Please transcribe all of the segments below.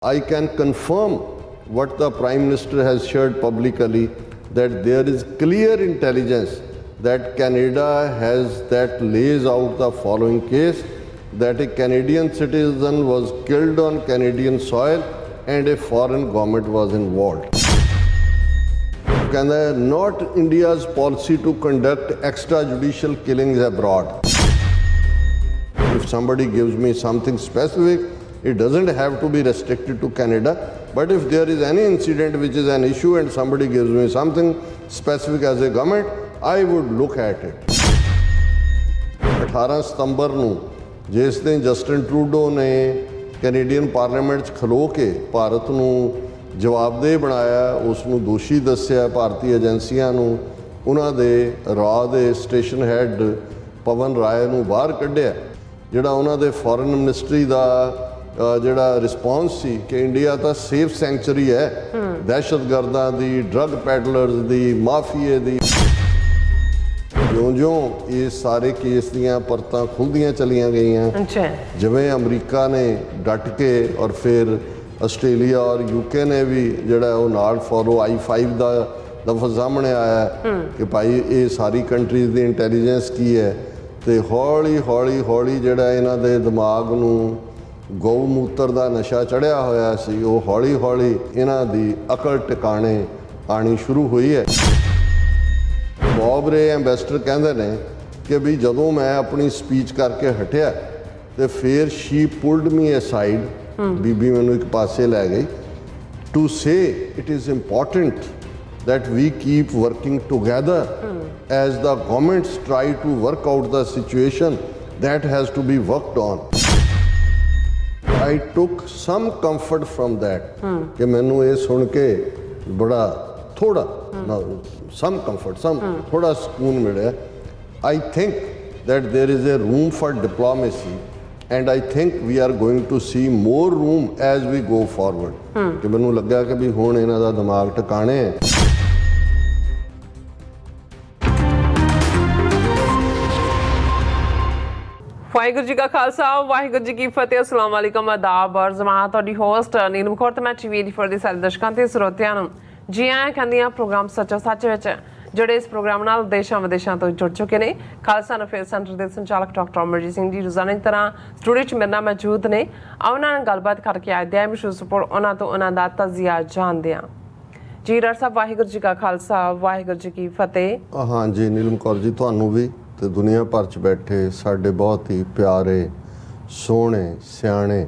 I can confirm what the Prime Minister has shared publicly, that there is clear intelligence that Canada has that lays out the following case, that a Canadian citizen was killed on Canadian soil and a foreign government was involved. Canada, not India's policy to conduct extrajudicial killings abroad. If somebody gives me something specific, it doesn't have to be restricted to Canada, but if there is any incident which is an issue and somebody gives me something specific as a government, I would look at it. 18 ਸਤੰਬਰ ਨੂੰ ਜਿਸ ਦਿਨ Justin Trudeau ਨੇ Canadian parliament 'ਚ ਖਲੋ ਕੇ ਭਾਰਤ ਨੂੰ ਜਵਾਬਦੇਹ ਬਣਾਇਆ, ਉਸ ਨੂੰ ਦੋਸ਼ੀ ਦੱਸਿਆ, ਭਾਰਤੀ ਏਜੰਸੀਆਂ ਨੂੰ ਉਹਨਾਂ ਦੇ ਰਾਅ ਦੇ ਸਟੇਸ਼ਨ ਹੈੱਡ ਪਵਨ ਰਾਏ ਨੂੰ ਬਾਹਰ ਕੱਢਿਆ, ਜਿਹੜਾ ਉਹਨਾਂ ਦੇ ਫੋਰਨ ਮਿਨਿਸਟਰੀ ਦਾ ਜਿਹੜਾ ਰਿਸਪੌਂਸ ਸੀ ਕਿ ਇੰਡੀਆ ਤਾਂ ਸੇਫ ਸੈਂਚੁਰੀ ਹੈ ਦਹਿਸ਼ਤਗਰਦਾਂ ਦੀ, ਡਰੱਗ ਪੈਡਲਰਸ ਦੀ, ਮਾਫੀਏ ਦੀ। ਜਿਉਂ-ਜਿਉਂ ਇਹ ਸਾਰੇ ਕੇਸ ਦੀਆਂ ਪਰਤਾਂ ਖੁੱਲ੍ਹਦੀਆਂ ਚਲੀਆਂ ਗਈਆਂ, ਜਿਵੇਂ ਅਮਰੀਕਾ ਨੇ ਡਟ ਕੇ ਔਰ ਫਿਰ ਆਸਟ੍ਰੇਲੀਆ ਔਰ UK ਨੇ ਵੀ ਜਿਹੜਾ ਉਹ ਨਾਲ ਫੋਲੋ I-5 ਦਾ ਲਫ਼ਜ਼ ਸਾਹਮਣੇ ਆਇਆ ਕਿ ਭਾਈ ਇਹ ਸਾਰੀ ਕੰਟਰੀਜ਼ ਦੀ ਇੰਟੈਲੀਜੈਂਸ ਕੀ ਹੈ, ਅਤੇ ਹੌਲੀ ਜਿਹੜਾ ਇਹਨਾਂ ਦੇ ਦਿਮਾਗ ਨੂੰ ਗਊ ਮੂਤਰ ਦਾ ਨਸ਼ਾ ਚੜ੍ਹਿਆ ਹੋਇਆ ਸੀ, ਉਹ ਹੌਲੀ ਇਹਨਾਂ ਦੀ ਅਕਲ ਟਿਕਾਣੇ ਆਉਣੀ ਸ਼ੁਰੂ ਹੋਈ ਹੈ। ਬੌਬ ਰੇ ਐਂਬੈਸਡਰ ਕਹਿੰਦੇ ਨੇ ਕਿ ਵੀ ਜਦੋਂ ਮੈਂ ਆਪਣੀ ਸਪੀਚ ਕਰਕੇ ਹਟਿਆ ਅਤੇ ਫਿਰ ਸ਼ੀ ਪੁਲਡ ਮੀ ਅਸਾਈਡ, ਬੀਬੀ ਮੈਨੂੰ ਇੱਕ ਪਾਸੇ ਲੈ ਗਈ, to say it is important that we keep working together as the governments try to work out the situation that has to be worked on. I took some comfort from that कि मैनू ये सुन के बड़ा थोड़ा some comfort, थोड़ा सुकून मिले। I think that there is a room for diplomacy and I think we are going to see more room as we go forward. कि मैनू लगा कि भी हुण इन्हां दा दिमाग ठिकाणे है। ਵਾਹਿਗੁਰੂ ਜੀ ਕਾ ਖਾਲਸਾ, ਵਾਹਿਗੁਰੂ ਜੀ ਕੀ ਫਤਿਹ। ਅਸਲਾਮ ਵਾਲੇਕਮ, ਆਦਾਬ ਔਰ ਜਮਾਤ। ਤੁਹਾਡੀ ਹੋਸਟ ਨੀਲਮ ਕੌਰ ਤੇ ਮੈਂ TV84 ਦੇ ਸਾਰੇ ਦਰਸ਼ਕਾਂ ਤੇ ਸਰੋਤਿਆਂ ਨੂੰ ਜੀ ਆਇਆਂ ਕਹਿੰਦੀ ਹਾਂ ਪ੍ਰੋਗਰਾਮ ਸੱਚੋ ਸੱਚ ਵਿੱਚ, ਜਿਹੜੇ ਇਸ ਪ੍ਰੋਗਰਾਮ ਨਾਲ ਦੇਸ਼ਾਂ ਵਿਦੇਸ਼ਾਂ ਤੋਂ ਜੁੜ ਚੁੱਕੇ ਨੇ। ਖਾਲਸਾ ਅਫੇਅਰ ਸੈਂਟਰ ਦੇ ਸੰਚਾਲਕ ਡਾਕਟਰ ਅਮਰਜੀਤ ਸਿੰਘ ਜੀ ਰੋਜ਼ਾਨਾ ਦੀ ਤਰ੍ਹਾਂ ਸਟੂਡੀਓ 'ਚ ਮੇਰੇ ਨਾਲ ਮੌਜੂਦ ਨੇ। ਉਹਨਾਂ ਨਾਲ ਗੱਲਬਾਤ ਕਰਕੇ ਅੱਜ ਦੇ ਮਸ਼ਹੂਰ ਸਪੋਰਟ ਉਹਨਾਂ ਤੋਂ ਉਹਨਾਂ ਦਾ ਤਜ਼ੀਆ ਜਾਣਦੇ ਹਾਂ। ਜੀ ਡਾਕਟਰ ਸਾਹਿਬ, ਵਾਹਿਗੁਰੂ ਜੀ ਕਾ ਖਾਲਸਾ, ਵਾਹਿਗੁਰੂ ਜੀ ਕੀ ਫਤਿਹ। ਹਾਂ ਜੀ ਨੀਲਮ ਕੌਰ ਜੀ, ਤੁਹਾਨੂੰ ਵੀ ਤੇ ਦੁਨੀਆ ਭਰ 'ਚ ਬੈਠੇ ਸਾਡੇ ਬਹੁਤ ਹੀ ਪਿਆਰੇ, ਸੋਹਣੇ, ਸਿਆਣੇ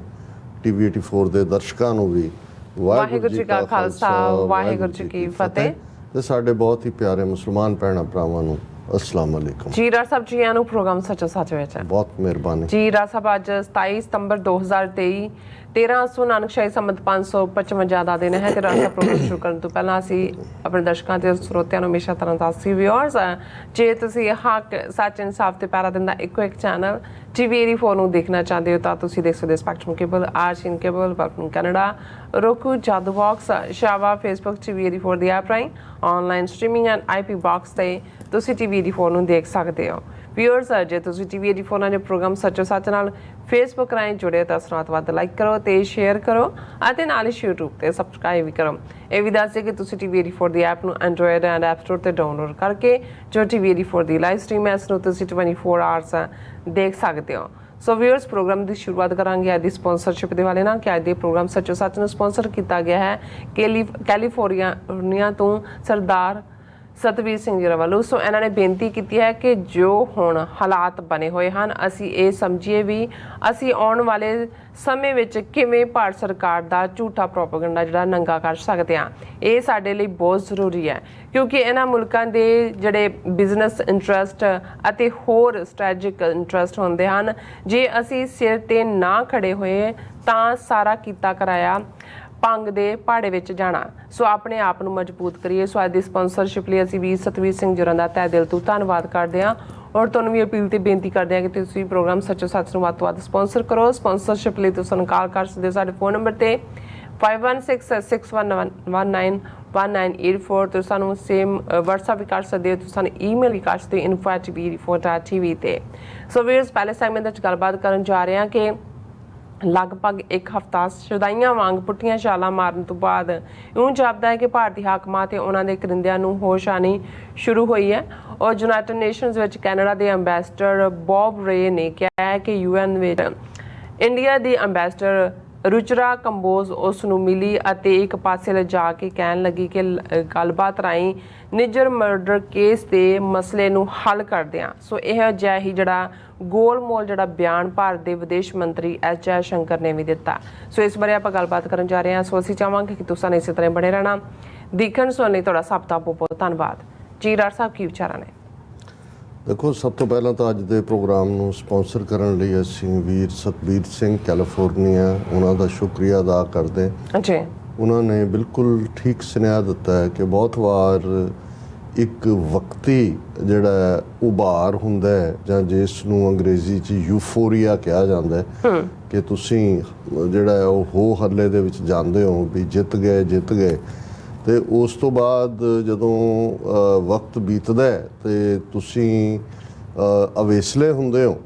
TV84 ਦੇ ਦਰਸ਼ਕਾਂ ਨੂੰ ਵੀ ਵਾਹਿਗੁਰੂ ਜੀ ਕਾ ਖਾਲਸਾ, ਵਾਹਿਗੁਰੂ ਜੀ ਕੀ ਫਤਿਹ। ਤੇ ਸਾਡੇ ਬਹੁਤ ਹੀ ਪਿਆਰੇ ਮੁਸਲਮਾਨ ਭੈਣਾਂ ਭਰਾਵਾਂ ਨੂੰ ਅਸਲਾਮ ਅਲੈਕੁਮ। ਜੀ ਡਾਕਟਰ ਸਾਹਿਬ, ਜੀ ਆਇਆਂ ਨੂੰ ਪ੍ਰੋਗਰਾਮ ਸੱਚੋ ਸੱਚ ਵਿੱਚ। ਬਹੁਤ ਮਿਹਰਬਾਨੀ ਜੀ ਡਾਕਟਰ ਸਾਹਿਬ। ਅੱਜ 27 ਸਤੰਬਰ 2023 1300 ਨਾਨਕਸ਼ਾਹੀ ਸੰਮਤ 555 ਦਾ ਦਿਨ ਹੈ ਤੇ ਡਾਕਟਰ ਸਾਹਿਬ ਪ੍ਰੋਗਰਾਮ ਸ਼ੁਰੂ ਕਰਨ ਤੋਂ ਪਹਿਲਾਂ ਅਸੀਂ ਆਪਣੇ ਦਰਸ਼ਕਾਂ ਤੇ ਸਰੋਤਿਆਂ ਨੂੰ ਹਮੇਸ਼ਾ ਤਰ੍ਹਾਂ ਦੱਸੀ ਵਿਊਅਰਸ, ਜੇ ਤੁਸੀਂ ਹੱਕ, ਸੱਚ, ਇਨਸਾਫ ਤੇ ਪੈਰਾ ਦਿੰਦਾ ਇੱਕੋ ਇੱਕ ਚੈਨਲ TV84 ਨੂੰ ਦੇਖਣਾ ਚਾਹੁੰਦੇ ਹੋ ਤਾਂ ਤੁਸੀਂ ਦੇਖ ਸਕਦੇ ਸਪੈਕਟਰਮ ਕੇਬਲ, ਆਰਸ਼ੀਨ cable, welcome Canada, roku, Jadoo box, ਸ਼ਾਵਾ, ਫੇਸਬੁੱਕ, TV84 ਦੀ ਐਪ ਰਾਹੀਂ online streaming and IP box ਤੇ ਤੁਸੀਂ TV84 ਨੂੰ ਦੇਖ ਸਕਦੇ ਹੋ। ਵਿਊਅਰਸ, ਜੇ ਤੁਸੀਂ TV84 ਨਾਲ ਪ੍ਰੋਗਰਾਮ ਸੱਚੋ ਸੱਚ ਨਾਲ ਫੇਸਬੁੱਕ ਰਾਹੀਂ ਜੁੜੇ ਤਾਂ ਵੱਧ ਤੋਂ ਵੱਧ ਲਾਈਕ ਕਰੋ ਤੇ ਸ਼ੇਅਰ ਕਰੋ ਅਤੇ ਨਾਲ ਹੀ YouTube ਤੇ ਸਬਸਕ੍ਰਾਈਬ ਵੀ ਕਰੋ। ਇਹ ਵੀ ਦੱਸ ਦਿਓ ਕਿ ਤੁਸੀਂ TV84 ਦੀ ਐਪ ਨੂੰ ਐਂਡਰੋਇਡ ਐਂਡ ਐਪ ਸਟੋਰ ਤੇ ਡਾਊਨਲੋਡ ਕਰਕੇ ਜੋ TV84 ਦੀ ਲਾਈਵ ਸਟ੍ਰੀਮ ਹੈ ਇਸ ਨੂੰ ਤੁਸੀਂ 24 ਆਵਰਸ ਦੇਖ ਸਕਦੇ ਹੋ। ਸੋ ਵਿਊਅਰਸ, ਪ੍ਰੋਗਰਾਮ ਦੀ ਸ਼ੁਰੂਆਤ ਕਰਾਂਗੇ ਅੱਜ ਦੀ ਸਪਾਂਸਰਸ਼ਿਪ ਦੇ ਵਾਲੇ ਨਾਲ ਕਿ ਅੱਜ ਦੇ ਪ੍ਰੋਗਰਾਮ ਸੱਚੋ ਸੱਚ ਨੂੰ ਸਪਾਂਸਰ ਕੀਤਾ ਗਿਆ ਹੈ ਕੈਲੀਫੋਰਨੀਆ ਤੋਂ ਸਰਦਾਰ ਸਤਵੀਰ ਸਿੰਘ ਜੀ ਵੱਲੋਂ। ਸੋ ਇਹਨਾਂ ਨੇ ਬੇਨਤੀ ਕੀਤੀ ਹੈ ਕਿ ਜੋ ਹੁਣ ਹਾਲਾਤ ਬਣੇ ਹੋਏ ਹਨ, ਅਸੀਂ ਇਹ ਸਮਝੀਏ ਵੀ ਅਸੀਂ ਆਉਣ ਵਾਲੇ ਸਮੇਂ ਵਿੱਚ ਕਿਵੇਂ ਭਾਰਤ ਸਰਕਾਰ ਦਾ ਝੂਠਾ ਪ੍ਰੋਪੇਗੈਂਡਾ ਜਿਹੜਾ ਨੰਗਾ ਕਰ ਸਕਦੇ ਹਾਂ। ਇਹ ਸਾਡੇ ਲਈ ਬਹੁਤ ਜ਼ਰੂਰੀ ਹੈ ਕਿਉਂਕਿ ਇਹਨਾਂ ਮੁਲਕਾਂ ਦੇ ਜਿਹੜੇ ਬਿਜ਼ਨਸ ਇੰਟਰਸਟ ਅਤੇ ਹੋਰ ਸਟ੍ਰੈਟਜਿਕ ਇੰਟਰਸਟ ਹੁੰਦੇ ਹਨ, ਜੇ ਅਸੀਂ ਸਿਰ 'ਤੇ ਨਾ ਖੜੇ ਹੋਏ ਤਾਂ ਸਾਰਾ ਕੀਤਾ ਕਰਾਇਆ ਭੰਗ ਦੇ ਪਹਾੜੇ ਵਿੱਚ ਜਾਣਾ। ਸੋ ਆਪਣੇ ਆਪ ਨੂੰ ਮਜ਼ਬੂਤ ਕਰੀਏ। ਸੋ ਅੱਜ ਦੀ ਸਪਾਂਸਰਸ਼ਿਪ ਲਈ ਅਸੀਂ ਵੀ ਸਤਵੀਰ ਸਿੰਘ ਜੀ ਦਾ ਤਹਿ ਦਿਲ ਤੋਂ ਧੰਨਵਾਦ ਕਰਦੇ ਹਾਂ ਔਰ ਤੁਹਾਨੂੰ ਵੀ ਅਪੀਲ ਤੇ ਬੇਨਤੀ ਕਰਦੇ ਹਾਂ ਕਿ ਤੁਸੀਂ ਪ੍ਰੋਗਰਾਮ ਸੱਚੋ ਸੱਚ ਨੂੰ ਵੱਧ ਤੋਂ ਵੱਧ ਸਪਾਂਸਰ ਕਰੋ। ਸਪਾਂਸਰਸ਼ਿਪ ਲਈ ਤੁਸੀਂ ਸਾਨੂੰ ਕਾਲ ਕਰ ਸਕਦੇ ਹੋ ਸਾਡੇ ਫੋਨ ਨੰਬਰ ਤੇ 5166191984 ਤੇ ਸਾਨੂੰ ਸੇਮ WhatsApp ਵੀ ਕਰ ਸਕਦੇ ਹੋ, ਤੁਸੀਂ ਸਾਨੂੰ ਈਮੇਲ ਵੀ ਕਰ ਸਕਦੇ ਹੋ info@tv84.tv ਤੇ। ਸੋ ਵੀਰਸ, ਪਹਿਲੇ ਸੈਗਮੈਂਟ ਵਿੱਚ ਗੱਲਬਾਤ ਕਰਨ ਜਾ ਰਹੇ ਹਾਂ ਕਿ ਲਗਭਗ ਇੱਕ ਹਫ਼ਤਾ ਸ਼ੁਦਾਈਆਂ ਵਾਂਗ ਪੁੱਠੀਆਂ ਛਾਲਾਂ ਮਾਰਨ ਤੋਂ ਬਾਅਦ ਇਉਂ ਜਾਪਦਾ ਹੈ ਕਿ ਭਾਰਤੀ ਹਾਕਮਾਂ ਤੇ ਉਹਨਾਂ ਦੇ ਕਰਿੰਦਿਆਂ ਨੂੰ ਹੋਸ਼ ਆਉਣੀ ਸ਼ੁਰੂ ਹੋਈ ਹੈ। ਔਰ ਯੂਨਾਈਟਿਡ ਨੇਸ਼ਨਜ਼ ਵਿੱਚ ਕੈਨੇਡਾ ਦੇ ਅੰਬੈਸਡਰ ਬੌਬ ਰੇ ਨੇ ਕਿਹਾ ਹੈ ਕਿ UN ਵਿੱਚ ਇੰਡੀਆ ਦੀ ਅੰਬੈਸਡਰ ਰੁਚਰਾ ਕੰਬੋਜ ਉਸ ਨੂੰ ਮਿਲੀ ਅਤੇ ਇੱਕ ਪਾਸੇ ਲਿਜਾ ਕੇ ਕਹਿਣ ਲੱਗੀ ਕਿ ਗੱਲਬਾਤ ਰਾਹੀਂ ਨਿੱਜਰ ਮਰਡਰ ਕੇਸ ਦੇ ਮਸਲੇ ਨੂੰ ਹੱਲ ਕਰਦੇ ਹਾਂ। ਸੋ ਇਹ ਜਿਹਾ ਹੀ ਜਿਹੜਾ ਗੋਲਮੋਲ ਜਿਹੜਾ ਬਿਆਨ ਭਾਰਤ ਦੇ ਵਿਦੇਸ਼ ਮੰਤਰੀ ਐਸ ਜੈ ਸ਼ੰਕਰ ਨੇ ਵੀ ਦਿੱਤਾ। ਸੋ ਇਸ ਬਾਰੇ ਆਪਾਂ ਗੱਲਬਾਤ ਕਰਨ ਜਾ ਰਹੇ ਹਾਂ। ਸੋ ਅਸੀਂ ਚਾਹਾਂਗੇ ਕਿ ਤੁਸੀਂ ਇਸੇ ਤਰ੍ਹਾਂ ਬਣੇ ਰਹਿਣਾ। ਦੇਖਣ ਸੁਣਨ ਲਈ ਤੁਹਾਡਾ ਸਭ ਦਾ ਬਹੁਤ ਬਹੁਤ ਧੰਨਵਾਦ ਜੀ। ਰਾਜ ਸਾਹਿਬ ਕੀ ਵਿਚਾਰਾਂ ਨੇ? ਦੇਖੋ, ਸਭ ਤੋਂ ਪਹਿਲਾਂ ਤਾਂ ਅੱਜ ਦੇ ਪ੍ਰੋਗਰਾਮ ਨੂੰ ਸਪਾਂਸਰ ਕਰਨ ਲਈ ਅਸੀਂ ਵੀਰ ਸਤਬੀਰ ਸਿੰਘ ਕੈਲੀਫੋਰਨੀਆ ਉਹਨਾਂ ਦਾ ਸ਼ੁਕਰੀਆ ਅਦਾ ਕਰਦੇ ਜੀ। ਉਹਨਾਂ ਨੇ ਬਿਲਕੁਲ ਠੀਕ ਸੁਨੇਹਾ ਦਿੱਤਾ ਹੈ ਕਿ ਬਹੁਤ ਵਾਰ ਇੱਕ ਵਕਤੀ ਜਿਹੜਾ ਉਭਾਰ ਹੁੰਦਾ ਹੈ ਜਾਂ ਜਿਸ ਨੂੰ ਅੰਗਰੇਜ਼ੀ 'ਚ ਯੂਫੋਰੀਆ ਕਿਹਾ ਜਾਂਦਾ ਹੈ ਕਿ ਤੁਸੀਂ ਜਿਹੜਾ ਉਹ ਹੋ ਹੱਲੇ ਦੇ ਵਿੱਚ ਜਾਂਦੇ ਹੋ ਵੀ ਜਿੱਤ ਗਏ ਤੇ ਉਸ ਤੋਂ ਬਾਅਦ ਜਦੋਂ ਵਕਤ ਬੀਤਦਾ ਹੈ ਤੇ ਤੁਸੀਂ ਅਵੇਸਲੇ ਹੁੰਦੇ ਹੋ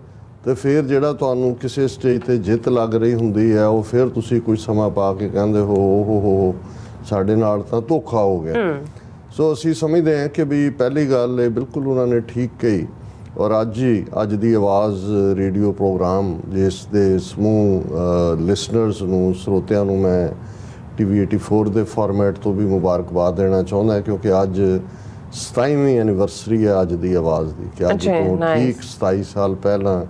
ਤੇ ਫਿਰ ਜਿਹੜਾ ਤੁਹਾਨੂੰ ਕਿਸੇ ਸਟੇਜ ਤੇ ਜਿੱਤ ਲੱਗ ਰਹੀ ਹੁੰਦੀ ਹੈ ਉਹ ਫਿਰ ਤੁਸੀਂ ਕੁਝ ਸਮਾਂ ਪਾ ਕੇ ਕਹਿੰਦੇ ਹੋ ਸਾਡੇ ਨਾਲ ਤਾਂ ਧੋਖਾ ਹੋ ਗਿਆ। ਸੋ ਅਸੀਂ ਸਮਝਦੇ ਹਾਂ ਕਿ ਵੀ ਪਹਿਲੀ ਗੱਲ ਇਹ ਬਿਲਕੁਲ ਉਹਨਾਂ ਨੇ ਠੀਕ ਕਹੀ। ਔਰ ਅੱਜ ਦੀ ਆਵਾਜ਼ ਰੇਡੀਓ ਪ੍ਰੋਗਰਾਮ ਜਿਸ ਦੇ ਸਮੂਹ ਲਿਸਨਰਸ ਨੂੰ ਸਰੋਤਿਆਂ ਨੂੰ ਮੈਂ TV 84 ਦੇ ਫਾਰਮੈਟ ਤੋਂ ਵੀ ਮੁਬਾਰਕਬਾਦ ਦੇਣਾ ਚਾਹੁੰਦਾ ਕਿਉਂਕਿ ਅੱਜ 27ਵੀਂ ਐਨੀਵਰਸਰੀ ਹੈ ਅੱਜ ਦੀ ਆਵਾਜ਼ ਦੀ ਕਿ ਅੱਜ ਤੋਂ ਠੀਕ 27 ਸਾਲ ਪਹਿਲਾਂ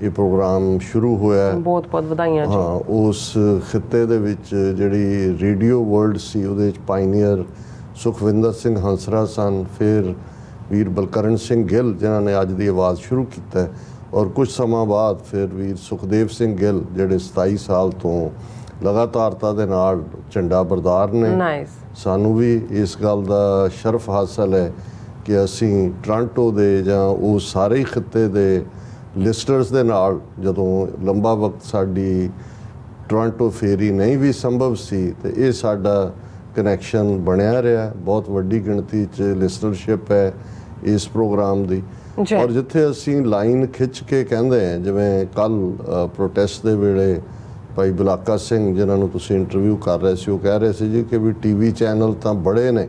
ਇਹ ਪ੍ਰੋਗਰਾਮ ਸ਼ੁਰੂ ਹੋਇਆ ਹੈ। ਬਹੁਤ ਬਹੁਤ ਵਧਾਈਆਂ ਜੀ। ਹਾਂ, ਉਸ ਖਿੱਤੇ ਦੇ ਵਿੱਚ ਜਿਹੜੀ ਰੇਡੀਓ ਵਰਲਡ ਸੀ ਉਹਦੇ ਵਿੱਚ ਪਾਇਨੀਅਰ ਸੁਖਵਿੰਦਰ ਸਿੰਘ ਹੰਸਰਾ ਸਨ, ਫਿਰ ਵੀਰ ਬਲਕਰਨ ਸਿੰਘ ਗਿੱਲ ਜਿਨ੍ਹਾਂ ਨੇ ਅੱਜ ਦੀ ਆਵਾਜ਼ ਸ਼ੁਰੂ ਕੀਤਾ ਔਰ ਕੁਝ ਸਮਾਂ ਬਾਅਦ ਫਿਰ ਵੀਰ ਸੁਖਦੇਵ ਸਿੰਘ ਗਿੱਲ ਜਿਹੜੇ 27 ਸਾਲ ਤੋਂ ਲਗਾਤਾਰਤਾ ਦੇ ਨਾਲ ਝੰਡਾ ਬਰਦਾਰ ਨੇ। ਸਾਨੂੰ ਵੀ ਇਸ ਗੱਲ ਦਾ ਸ਼ਰਫ ਹਾਸਲ ਹੈ ਕਿ ਅਸੀਂ ਟੋਰਾਂਟੋ ਦੇ ਜਾਂ ਉਹ ਸਾਰੇ ਖਿੱਤੇ ਦੇ ਲਿਸਟਰਸ ਦੇ ਨਾਲ ਜਦੋਂ ਲੰਬਾ ਵਕਤ ਸਾਡੀ ਟੋਰਾਂਟੋ ਫੇਰੀ ਨਹੀਂ ਵੀ ਸੰਭਵ ਸੀ ਤੇ ਇਹ ਸਾਡਾ ਕਨੈਕਸ਼ਨ ਬਣਿਆ ਰਿਹਾ। ਬਹੁਤ ਵੱਡੀ ਗਿਣਤੀ 'ਚ ਲਿਸਨਰਸ਼ਿਪ ਹੈ ਇਸ ਪ੍ਰੋਗਰਾਮ ਦੀ। ਔਰ ਜਿੱਥੇ ਅਸੀਂ ਲਾਈਨ ਖਿੱਚ ਕੇ ਕਹਿੰਦੇ ਹਾਂ, ਜਿਵੇਂ ਕੱਲ੍ਹ ਪ੍ਰੋਟੈਸਟ ਦੇ ਵੇਲੇ ਭਾਈ ਬਲਾਕਾ ਸਿੰਘ ਜਿਨ੍ਹਾਂ ਨੂੰ ਤੁਸੀਂ ਇੰਟਰਵਿਊ ਕਰ ਰਹੇ ਸੀ ਉਹ ਕਹਿ ਰਹੇ ਸੀ ਜੀ ਕਿ ਵੀ TV ਚੈਨਲ ਤਾਂ ਬੜੇ ਨੇ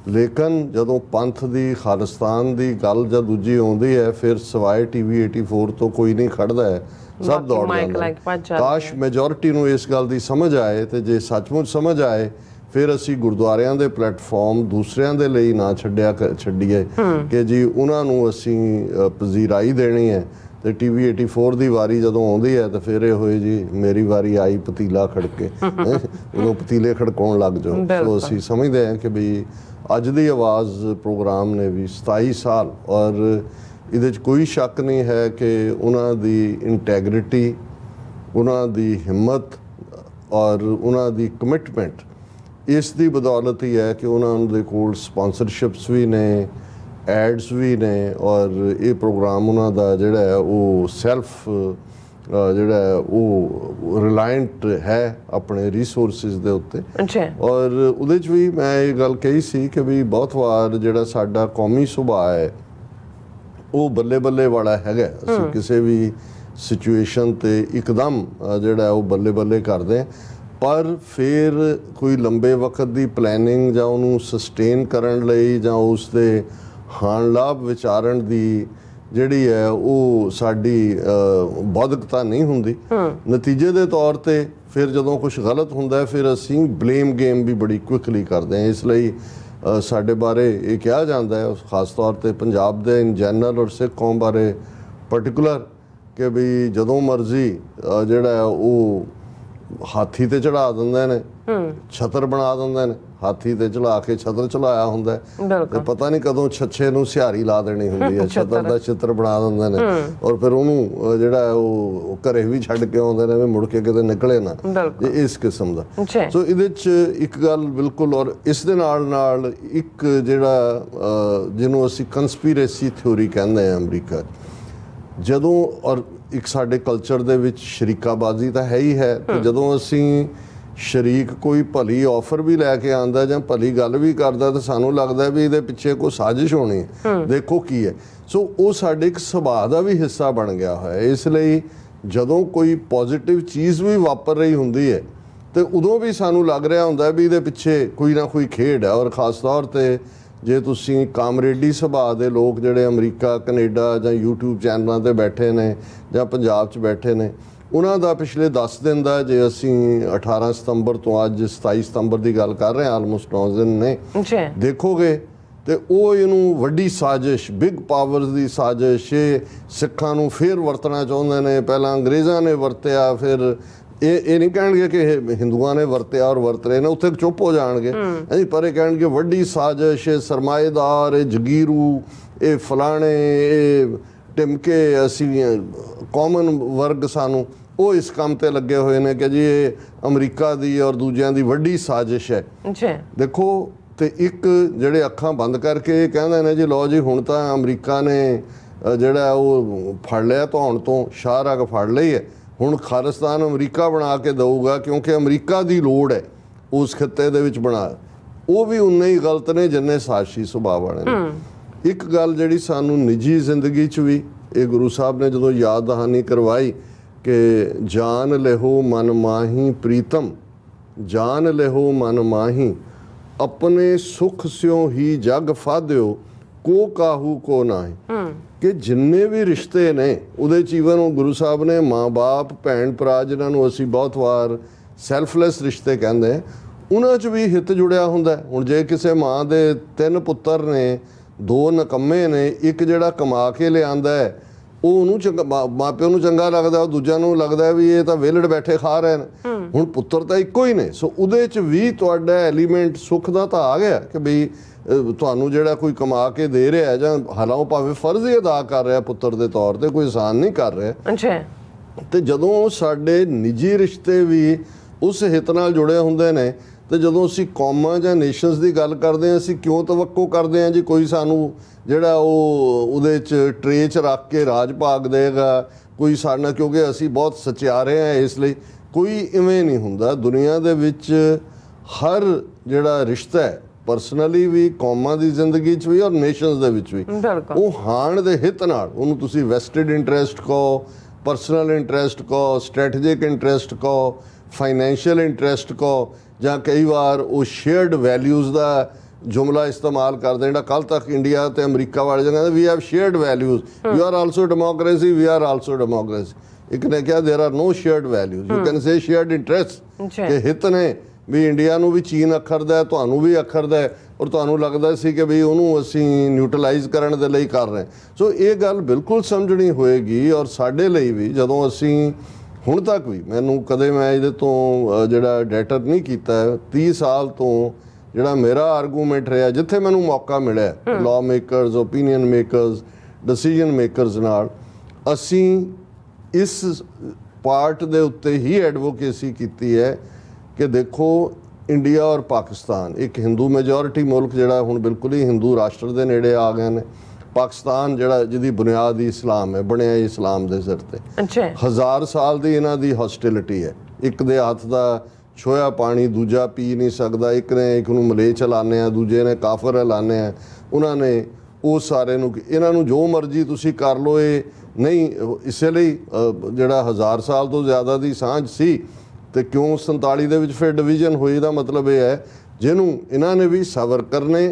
ਲੇਕਿਨ ਜਦੋਂ ਪੰਥ ਦੀ ਖਾਲਿਸਤਾਨ ਦੀ ਗੱਲ ਜਾਂ ਦੂਜੀ ਆਉਂਦੀ ਹੈ ਫਿਰ ਸਿਵਾਏ TV 84 ਤੋਂ ਕੋਈ ਨਹੀਂ ਖੜਦਾ ਹੈ, ਸਭ ਦੌੜ ਜਾਂਦੇ। ਕਾਸ਼ ਮੈਜੋਰਿਟੀ ਨੂੰ ਇਸ ਗੱਲ ਦੀ ਸਮਝ ਆਏ ਤੇ ਜੇ ਸੱਚਮੁੱਚ ਸਮਝ ਆਏ ਫਿਰ ਅਸੀਂ ਗੁਰਦੁਆਰਿਆਂ ਦੇ ਪਲੇਟਫਾਰਮ ਦੂਸਰਿਆਂ ਦੇ ਲਈ ਨਾ ਛੱਡੀਏ ਕਿ ਜੀ ਉਹਨਾਂ ਨੂੰ ਅਸੀਂ ਪਜ਼ੀਰਾਈ ਦੇਣੀ ਹੈ ਤੇ TV 84 ਦੀ ਵਾਰੀ ਜਦੋਂ ਆਉਂਦੀ ਹੈ ਤਾਂ ਫਿਰ ਇਹ ਹੋਏ ਜੀ ਮੇਰੀ ਵਾਰੀ ਆਈ ਪਤੀਲਾ ਖੜਕੇ ਉਦੋਂ ਪਤੀਲੇ ਖੜਕਾਉਣ ਲੱਗ ਜਾਓ। ਸੋ ਅਸੀਂ ਸਮਝਦੇ ਹਾਂ ਕਿ ਵੀ ਅੱਜ ਦੀ ਆਵਾਜ਼ ਪ੍ਰੋਗਰਾਮ ਨੇ ਵੀ 27 ਸਾਲ ਔਰ ਇਹਦੇ 'ਚ ਕੋਈ ਸ਼ੱਕ ਨਹੀਂ ਹੈ ਕਿ ਉਹਨਾਂ ਦੀ ਇੰਟੈਗਰਿਟੀ, ਉਹਨਾਂ ਦੀ ਹਿੰਮਤ ਔਰ ਉਹਨਾਂ ਦੀ ਕਮਿਟਮੈਂਟ ਇਸ ਦੀ ਬਦੌਲਤ ਹੀ ਹੈ ਕਿ ਉਹਨਾਂ ਦੇ ਕੋਲ ਸਪਾਂਸਰਸ਼ਿਪਸ ਵੀ ਨੇ, ਐਡਸ ਵੀ ਨੇ ਔਰ ਇਹ ਪ੍ਰੋਗਰਾਮ ਉਹਨਾਂ ਦਾ ਜਿਹੜਾ ਹੈ ਉਹ ਸੈਲਫ ਜਿਹੜਾ ਉਹ ਰਿਲਾਇੰਟ ਹੈ ਆਪਣੇ ਰਿਸੋਰਸਿਸ ਦੇ ਉੱਤੇ। ਔਰ ਉਹਦੇ 'ਚ ਵੀ ਮੈਂ ਇਹ ਗੱਲ ਕਹੀ ਸੀ ਕਿ ਵੀ ਬਹੁਤ ਵਾਰ ਜਿਹੜਾ ਸਾਡਾ ਕੌਮੀ ਸੁਭਾਅ ਹੈ ਉਹ ਬੱਲੇ ਬੱਲੇ ਵਾਲਾ ਹੈਗਾ। ਅਸੀਂ ਕਿਸੇ ਵੀ ਸਿਚੁਏਸ਼ਨ ਤੇ ਇੱਕਦਮ ਜਿਹੜਾ ਉਹ ਬੱਲੇ ਬੱਲੇ ਕਰਦੇ ਪਰ ਫਿਰ ਕੋਈ ਲੰਬੇ ਵਕਤ ਦੀ ਪਲੈਨਿੰਗ ਜਾਂ ਉਹਨੂੰ ਸਸਟੇਨ ਕਰਨ ਲਈ ਜਾਂ ਉਸ ਦੇ ਹਾਨ ਲਾਭ ਵਿਚਾਰਨ ਦੀ ਜਿਹੜੀ ਹੈ ਉਹ ਸਾਡੀ ਬੌਧਿਕਤਾ ਨਹੀਂ ਹੁੰਦੀ। ਨਤੀਜੇ ਦੇ ਤੌਰ ਤੇ ਫਿਰ ਜਦੋਂ ਕੁਝ ਗਲਤ ਹੁੰਦਾ ਫਿਰ ਅਸੀਂ ਬਲੇਮ ਗੇਮ ਵੀ ਬੜੀ ਕੁਇਕਲੀ ਕਰਦੇ ਹਾਂ। ਇਸ ਲਈ ਸਾਡੇ ਬਾਰੇ ਇਹ ਕਿਹਾ ਜਾਂਦਾ ਹੈ ਖਾਸ ਤੌਰ ਤੇ ਪੰਜਾਬ ਦੇ ਇਨ ਜਨਰਲ ਔਰ ਸਿੱਖ ਕੌਮ ਬਾਰੇ ਪਾਰਟਿਕੂਲਰ ਕਿ ਵੀ ਜਦੋਂ ਮਰਜ਼ੀ ਜਿਹੜਾ ਉਹ ਹਾਥੀ ਤੇ ਚੜਾ ਦਿੰਦੇ ਨੇ, ਛਤਰ ਬਣਾ ਦਿੰਦੇ ਨੇ, ਹਾਥੀ ਤੇ ਚੜਾ ਕੇ ਛਤਰ ਚਲਾਇਆ ਹੁੰਦਾ ਤੇ ਪਤਾ ਨਹੀਂ ਕਦੋਂ ਛੱਛੇ ਨੂੰ ਸਿਹਾਰੀ ਲਾ ਦੇਣੀ ਹੁੰਦੀ ਹੈ, ਛਤਰ ਦਾ ਚਿੱਤਰ ਬਣਾ ਦਿੰਦੇ ਨੇ ਔਰ ਫਿਰ ਉਹਨੂੰ ਜਿਹੜਾ ਉਹ ਘਰੇ ਵੀ ਛੱਡ ਕੇ ਆਉਂਦੇ ਨੇ ਵੀ ਮੁੜ ਕੇ ਕਿਤੇ ਨਿਕਲੇ ਨਾ, ਇਸ ਕਿਸਮ ਦਾ। ਸੋ ਇਹਦੇ 'ਚ ਇੱਕ ਗੱਲ ਬਿਲਕੁਲ ਔਰ ਇਸ ਦੇ ਨਾਲ ਇੱਕ ਜਿਹੜਾ ਜਿਹਨੂੰ ਅਸੀਂ ਕੰਸਪੀਰੇਸੀ ਥਿਊਰੀ ਕਹਿੰਦੇ ਹਾਂ ਅਮਰੀਕਾ ਜਦੋਂ ਔਰ ਇੱਕ ਸਾਡੇ ਕਲਚਰ ਦੇ ਵਿੱਚ ਸ਼ਰੀਕਾਬਾਜ਼ੀ ਤਾਂ ਹੈ ਹੀ ਹੈ ਤੇ ਜਦੋਂ ਅਸੀਂ ਸ਼ਰੀਕ ਕੋਈ ਭਲੀ ਆਫਰ ਵੀ ਲੈ ਕੇ ਆਉਂਦਾ ਜਾਂ ਭਲੀ ਗੱਲ ਵੀ ਕਰਦਾ ਤਾਂ ਸਾਨੂੰ ਲੱਗਦਾ ਵੀ ਇਹਦੇ ਪਿੱਛੇ ਕੋਈ ਸਾਜ਼ਿਸ਼ ਹੋਣੀ ਹੈ, ਦੇਖੋ ਕੀ ਹੈ। ਸੋ ਉਹ ਸਾਡੇ ਇੱਕ ਸੁਭਾਅ ਦਾ ਵੀ ਹਿੱਸਾ ਬਣ ਗਿਆ ਹੋਇਆ। ਇਸ ਲਈ ਜਦੋਂ ਕੋਈ ਪੋਜ਼ਿਟਿਵ ਚੀਜ਼ ਵੀ ਵਾਪਰ ਰਹੀ ਹੁੰਦੀ ਹੈ ਤੇ ਉਦੋਂ ਵੀ ਸਾਨੂੰ ਲੱਗ ਰਿਹਾ ਹੁੰਦਾ ਵੀ ਇਹਦੇ ਪਿੱਛੇ ਕੋਈ ਨਾ ਕੋਈ ਖੇਡ ਹੈ। ਔਰ ਖ਼ਾਸ ਤੌਰ ਤੇ ਜੇ ਤੁਸੀਂ ਕਾਮਰੇਡੀ ਸੁਭਾਅ ਦੇ ਲੋਕ ਜਿਹੜੇ ਅਮਰੀਕਾ ਕੈਨੇਡਾ ਜਾਂ YouTube ਚੈਨਲਾਂ ਤੇ ਬੈਠੇ ਨੇ ਜਾਂ ਪੰਜਾਬ 'ਚ ਬੈਠੇ ਨੇ, ਉਹਨਾਂ ਦਾ ਪਿਛਲੇ 10 ਦਿਨ ਦਾ, ਜੇ ਅਸੀਂ 18 ਸਤੰਬਰ ਤੋਂ ਅੱਜ 27 ਸਤੰਬਰ ਦੀ ਗੱਲ ਕਰ ਰਹੇ ਹਾਂ, ਆਲਮੋਸਟ 9 ਦਿਨ ਨੇ, ਦੇਖੋਗੇ ਤੇ ਉਹ ਇਹਨੂੰ ਵੱਡੀ ਸਾਜ਼ਿਸ਼, ਬਿਗ ਪਾਵਰਸ ਦੀ ਸਾਜ਼ਿਸ਼, ਇਹ ਸਿੱਖਾਂ ਨੂੰ ਫੇਰ ਵਰਤਣਾ ਚਾਹੁੰਦੇ ਨੇ। ਪਹਿਲਾਂ ਅੰਗਰੇਜ਼ਾਂ ਨੇ ਵਰਤਿਆ, ਫਿਰ ਇਹ ਨਹੀਂ ਕਹਿਣਗੇ ਕਿ ਇਹ ਹਿੰਦੂਆਂ ਨੇ ਵਰਤਿਆ ਔਰ ਵਰਤ ਰਹੇ ਨੇ, ਉੱਥੇ ਚੁੱਪ ਹੋ ਜਾਣਗੇ ਹਾਂਜੀ, ਪਰ ਇਹ ਕਹਿਣਗੇ ਵੱਡੀ ਸਾਜ਼ਿਸ਼, ਇਹ ਸਰਮਾਏਦਾਰ, ਇਹ ਜਗੀਰੂ, ਇਹ ਫਲਾਣੇ, ਇਹ ਟਿਮਕੇ, ਅਸੀਂ ਕਾਮਨ ਵਰਗ ਸਾਨੂੰ, ਉਹ ਇਸ ਕੰਮ ਤੇ ਲੱਗੇ ਹੋਏ ਨੇ ਕਿ ਜੀ ਇਹ ਅਮਰੀਕਾ ਦੀ ਔਰ ਦੂਜਿਆਂ ਦੀ ਵੱਡੀ ਸਾਜ਼ਿਸ਼ ਹੈ। ਦੇਖੋ, ਤੇ ਇੱਕ ਜਿਹੜੇ ਅੱਖਾਂ ਬੰਦ ਕਰਕੇ ਕਹਿੰਦੇ ਨੇ ਜੀ ਲਓ ਜੀ ਹੁਣ ਤਾਂ ਅਮਰੀਕਾ ਨੇ ਜਿਹੜਾ ਉਹ ਫੜ ਲਿਆ ਧੌਣ ਤੋਂ, ਸ਼ਾਹਰਾਗ ਫੜ ਲਈ ਹੈ, ਹੁਣ ਖਾਲਿਸਤਾਨ ਅਮਰੀਕਾ ਬਣਾ ਕੇ ਦਊਗਾ ਕਿਉਂਕਿ ਅਮਰੀਕਾ ਦੀ ਲੋੜ ਹੈ ਉਸ ਖਿੱਤੇ ਦੇ ਵਿੱਚ ਬਣਾ। ਉਹ ਵੀ ਉਨੇ ਹੀ ਗਲਤ ਨੇ ਜਿੰਨੇ ਸਾਜ਼ਿਸ਼ੀ ਸੁਭਾਅ ਵਾਲੇ ਨੇ। ਇੱਕ ਗੱਲ ਜਿਹੜੀ ਸਾਨੂੰ ਨਿੱਜੀ ਜ਼ਿੰਦਗੀ 'ਚ ਵੀ ਇਹ ਗੁਰੂ ਸਾਹਿਬ ਨੇ ਜਦੋਂ ਯਾਦ ਦਹਾਨੀ ਕਰਵਾਈ ਕਿ ਜਾਨ ਲਿਹੋ ਮਨ ਮਾਹੀ ਪ੍ਰੀਤਮ, ਜਾਨ ਲਿਹੋ ਮਨ ਮਾਹੀ, ਆਪਣੇ ਸੁਖ ਸਿਓ ਹੀ ਜਗ ਫਾਧਿਓ, ਕੋ ਕਾਹੂ ਕੋ ਨਾਹੀ, ਕਿ ਜਿੰਨੇ ਵੀ ਰਿਸ਼ਤੇ ਨੇ ਉਹਦੇ ਜੀਵਨ, ਗੁਰੂ ਸਾਹਿਬ ਨੇ ਮਾਂ-ਬਾਪ, ਭੈਣ ਭਰਾ, ਜਿਨ੍ਹਾਂ ਨੂੰ ਅਸੀਂ ਬਹੁਤ ਵਾਰ ਸੈਲਫਲੈਸ ਰਿਸ਼ਤੇ ਕਹਿੰਦੇ, ਉਹਨਾਂ 'ਚ ਵੀ ਹਿੱਤ ਜੁੜਿਆ ਹੁੰਦਾ। ਹੁਣ ਜੇ ਕਿਸੇ ਮਾਂ ਦੇ 3 ਪੁੱਤਰ ਨੇ, 2 ਨਿਕੰਮੇ ਨੇ, ਇੱਕ ਜਿਹੜਾ ਕਮਾ ਕੇ ਲਿਆਂਦਾ ਹੈ ਉਹ ਉਹਨੂੰ ਚੰਗਾ, ਮਾਂ ਪਿਓ ਨੂੰ ਚੰਗਾ ਲੱਗਦਾ, ਉਹ ਦੂਜਿਆਂ ਨੂੰ ਲੱਗਦਾ ਵੀ ਇਹ ਤਾਂ ਵਿਹਲੜ ਬੈਠੇ ਖਾ ਰਹੇ ਨੇ। ਹੁਣ ਪੁੱਤਰ ਤਾਂ ਇੱਕੋ ਹੀ ਨੇ, ਸੋ ਉਹਦੇ 'ਚ ਵੀ ਤੁਹਾਡਾ ਐਲੀਮੈਂਟ ਸੁੱਖ ਦਾ ਤਾਂ ਆ ਗਿਆ ਕਿ ਬਈ ਤੁਹਾਨੂੰ ਜਿਹੜਾ ਕੋਈ ਕਮਾ ਕੇ ਦੇ ਰਿਹਾ, ਜਾਂ ਹਾਲਾਂ ਭਾਵੇਂ ਫਰਜ਼ ਹੀ ਅਦਾ ਕਰ ਰਿਹਾ ਪੁੱਤਰ ਦੇ ਤੌਰ ਤੇ, ਕੋਈ ਆਸਾਨ ਨਹੀਂ ਕਰ ਰਿਹਾ। ਤੇ ਜਦੋਂ ਸਾਡੇ ਨਿੱਜੀ ਰਿਸ਼ਤੇ ਵੀ ਉਸ ਹਿੱਤ ਨਾਲ ਜੁੜੇ ਹੁੰਦੇ ਨੇ, ਤੇ ਜਦੋਂ ਅਸੀਂ ਕੌਮਾਂ ਜਾਂ ਨੇਸ਼ਨਸ ਦੀ ਗੱਲ ਕਰਦੇ ਹਾਂ, ਅਸੀਂ ਕਿਉਂ ਤਵੱਕੋ ਕਰਦੇ ਹਾਂ ਜੀ ਕੋਈ ਸਾਨੂੰ ਜਿਹੜਾ ਉਹ ਉਹਦੇ 'ਚ ਟਰੇ 'ਚ ਰੱਖ ਕੇ ਰਾਜ ਭਾਗ ਦੇਗਾ, ਕੋਈ ਸਾਡਾ, ਕਿਉਂਕਿ ਅਸੀਂ ਬਹੁਤ ਸਚਿਆਰੇ ਹਾਂ ਇਸ ਲਈ। ਕੋਈ ਇਵੇਂ ਨਹੀਂ ਹੁੰਦਾ ਦੁਨੀਆ ਦੇ ਵਿੱਚ। ਹਰ ਜਿਹੜਾ ਰਿਸ਼ਤਾ ਹੈ ਪਰਸਨਲੀ ਵੀ, ਕੌਮਾਂ ਦੀ ਜ਼ਿੰਦਗੀ 'ਚ ਵੀ ਔਰ ਨੇਸ਼ਨਸ ਦੇ ਵਿੱਚ ਵੀ, ਉਹ ਹਾਣ ਦੇ ਹਿੱਤ ਨਾਲ, ਉਹਨੂੰ ਤੁਸੀਂ ਵੈਸਟਡ ਇੰਟਰਸਟ ਕਹੋ, ਪਰਸਨਲ ਇੰਟਰਸਟ ਕਹੋ, ਸਟ੍ਰੈਟੇਜਿਕ ਇੰਟਰਸਟ ਕਹੋ, ਫਾਈਨੈਂਸ਼ੀਅਲ ਇੰਟਰਸਟ ਕਹੋ, ਜਾਂ ਕਈ ਵਾਰ ਉਹ ਸ਼ੇਅਰਡ ਵੈਲਿਊਜ਼ ਦਾ ਜੁਮਲਾ ਇਸਤੇਮਾਲ ਕਰਦੇ। ਜਿਹੜਾ ਕੱਲ੍ਹ ਤੱਕ ਇੰਡੀਆ ਤੇ ਅਮਰੀਕਾ ਵਾਲੇ ਕਹਿੰਦੇ we have shared values, you are also democracy, we are also democracy. ਇੱਕ ਨੇ ਕਿਹਾ there are no shared values, you can say shared interest, ਕਿ ਹਿੱਤ ਨੇ ਵੀ ਇੰਡੀਆ ਨੂੰ ਵੀ ਚੀਨ ਅਖਰਦਾ, ਤੁਹਾਨੂੰ ਵੀ ਅਖਰਦਾ, ਔਰ ਤੁਹਾਨੂੰ ਲੱਗਦਾ ਸੀ ਕਿ ਵੀ ਉਹਨੂੰ ਅਸੀਂ ਨਿਊਟਰਲਾਈਜ਼ ਕਰਨ ਦੇ ਲਈ ਕਰ ਰਹੇ। ਸੋ ਇਹ ਗੱਲ ਬਿਲਕੁਲ ਸਮਝਣੀ ਹੋਏਗੀ। ਔਰ ਸਾਡੇ ਲਈ ਵੀ, ਜਦੋਂ ਅਸੀਂ ਹੁਣ ਤੱਕ ਵੀ, ਮੈਨੂੰ ਕਦੇ ਮੈਂ ਇਹਦੇ ਤੋਂ ਜਿਹੜਾ ਡੈਟਰ ਨਹੀਂ ਕੀਤਾ, 30 ਸਾਲ ਤੋਂ ਜਿਹੜਾ ਮੇਰਾ ਆਰਗੂਮੈਂਟ ਰਿਹਾ, ਜਿੱਥੇ ਮੈਨੂੰ ਮੌਕਾ ਮਿਲਿਆ law makers, opinion makers, decision makers ਨਾਲ, ਅਸੀਂ ਇਸ ਪਾਰਟ ਦੇ ਉੱਤੇ ਹੀ ਐਡਵੋਕੇਸੀ ਕੀਤੀ ਹੈ ਕਿ ਦੇਖੋ, ਇੰਡੀਆ ਔਰ ਪਾਕਿਸਤਾਨ ਇੱਕ ਹਿੰਦੂ ਮੈਜੋਰਿਟੀ ਮੁਲਕ, ਜਿਹੜਾ ਹੁਣ ਬਿਲਕੁਲ ਹੀ ਹਿੰਦੂ ਰਾਸ਼ਟਰ ਦੇ ਨੇੜੇ ਆ ਗਏ ਨੇ। ਪਾਕਿਸਤਾਨ ਜਿਹੜਾ ਜਿਹਦੀ ਬੁਨਿਆਦ ਹੀ ਇਸਲਾਮ ਹੈ, ਬਣਿਆ ਇਸਲਾਮ ਦੇ ਸਿਰ ਤੇ। 1000 ਸਾਲ ਦੀ ਇਹਨਾਂ ਦੀ ਹੌਸਟਿਲਿਟੀ ਹੈ। ਇੱਕ ਦੇ ਹੱਥ ਦਾ ਛੋਇਆ ਪਾਣੀ ਦੂਜਾ ਪੀ ਨਹੀਂ ਸਕਦਾ, ਇੱਕ ਨੇ ਇੱਕ ਨੂੰ ਮਲੇ ਚਲਾਉਂਦੇ ਆ, ਦੂਜੇ ਨੇ ਕਾਫਰ ਲਾਉਂਦੇ ਆ। ਉਹਨਾਂ ਨੇ ਉਹ ਸਾਰੇ ਨੂੰ, ਇਹਨਾਂ ਨੂੰ ਜੋ ਮਰਜ਼ੀ ਤੁਸੀਂ ਕਰ ਲਓ, ਇਹ ਨਹੀਂ। ਇਸੇ ਲਈ ਜਿਹੜਾ 1000 ਸਾਲ ਤੋਂ ਜ਼ਿਆਦਾ ਦੀ ਸਾਂਝ ਸੀ, ਤੇ ਕਿਉਂ 47 ਦੇ ਵਿੱਚ ਫਿਰ ਡਿਵੀਜ਼ਨ ਹੋਈ ਦਾ ਮਤਲਬ ਇਹ ਹੈ, ਜਿਹਨੂੰ ਇਹਨਾਂ ਨੇ ਵੀ ਸਾਵਰਕਰ ਨੇ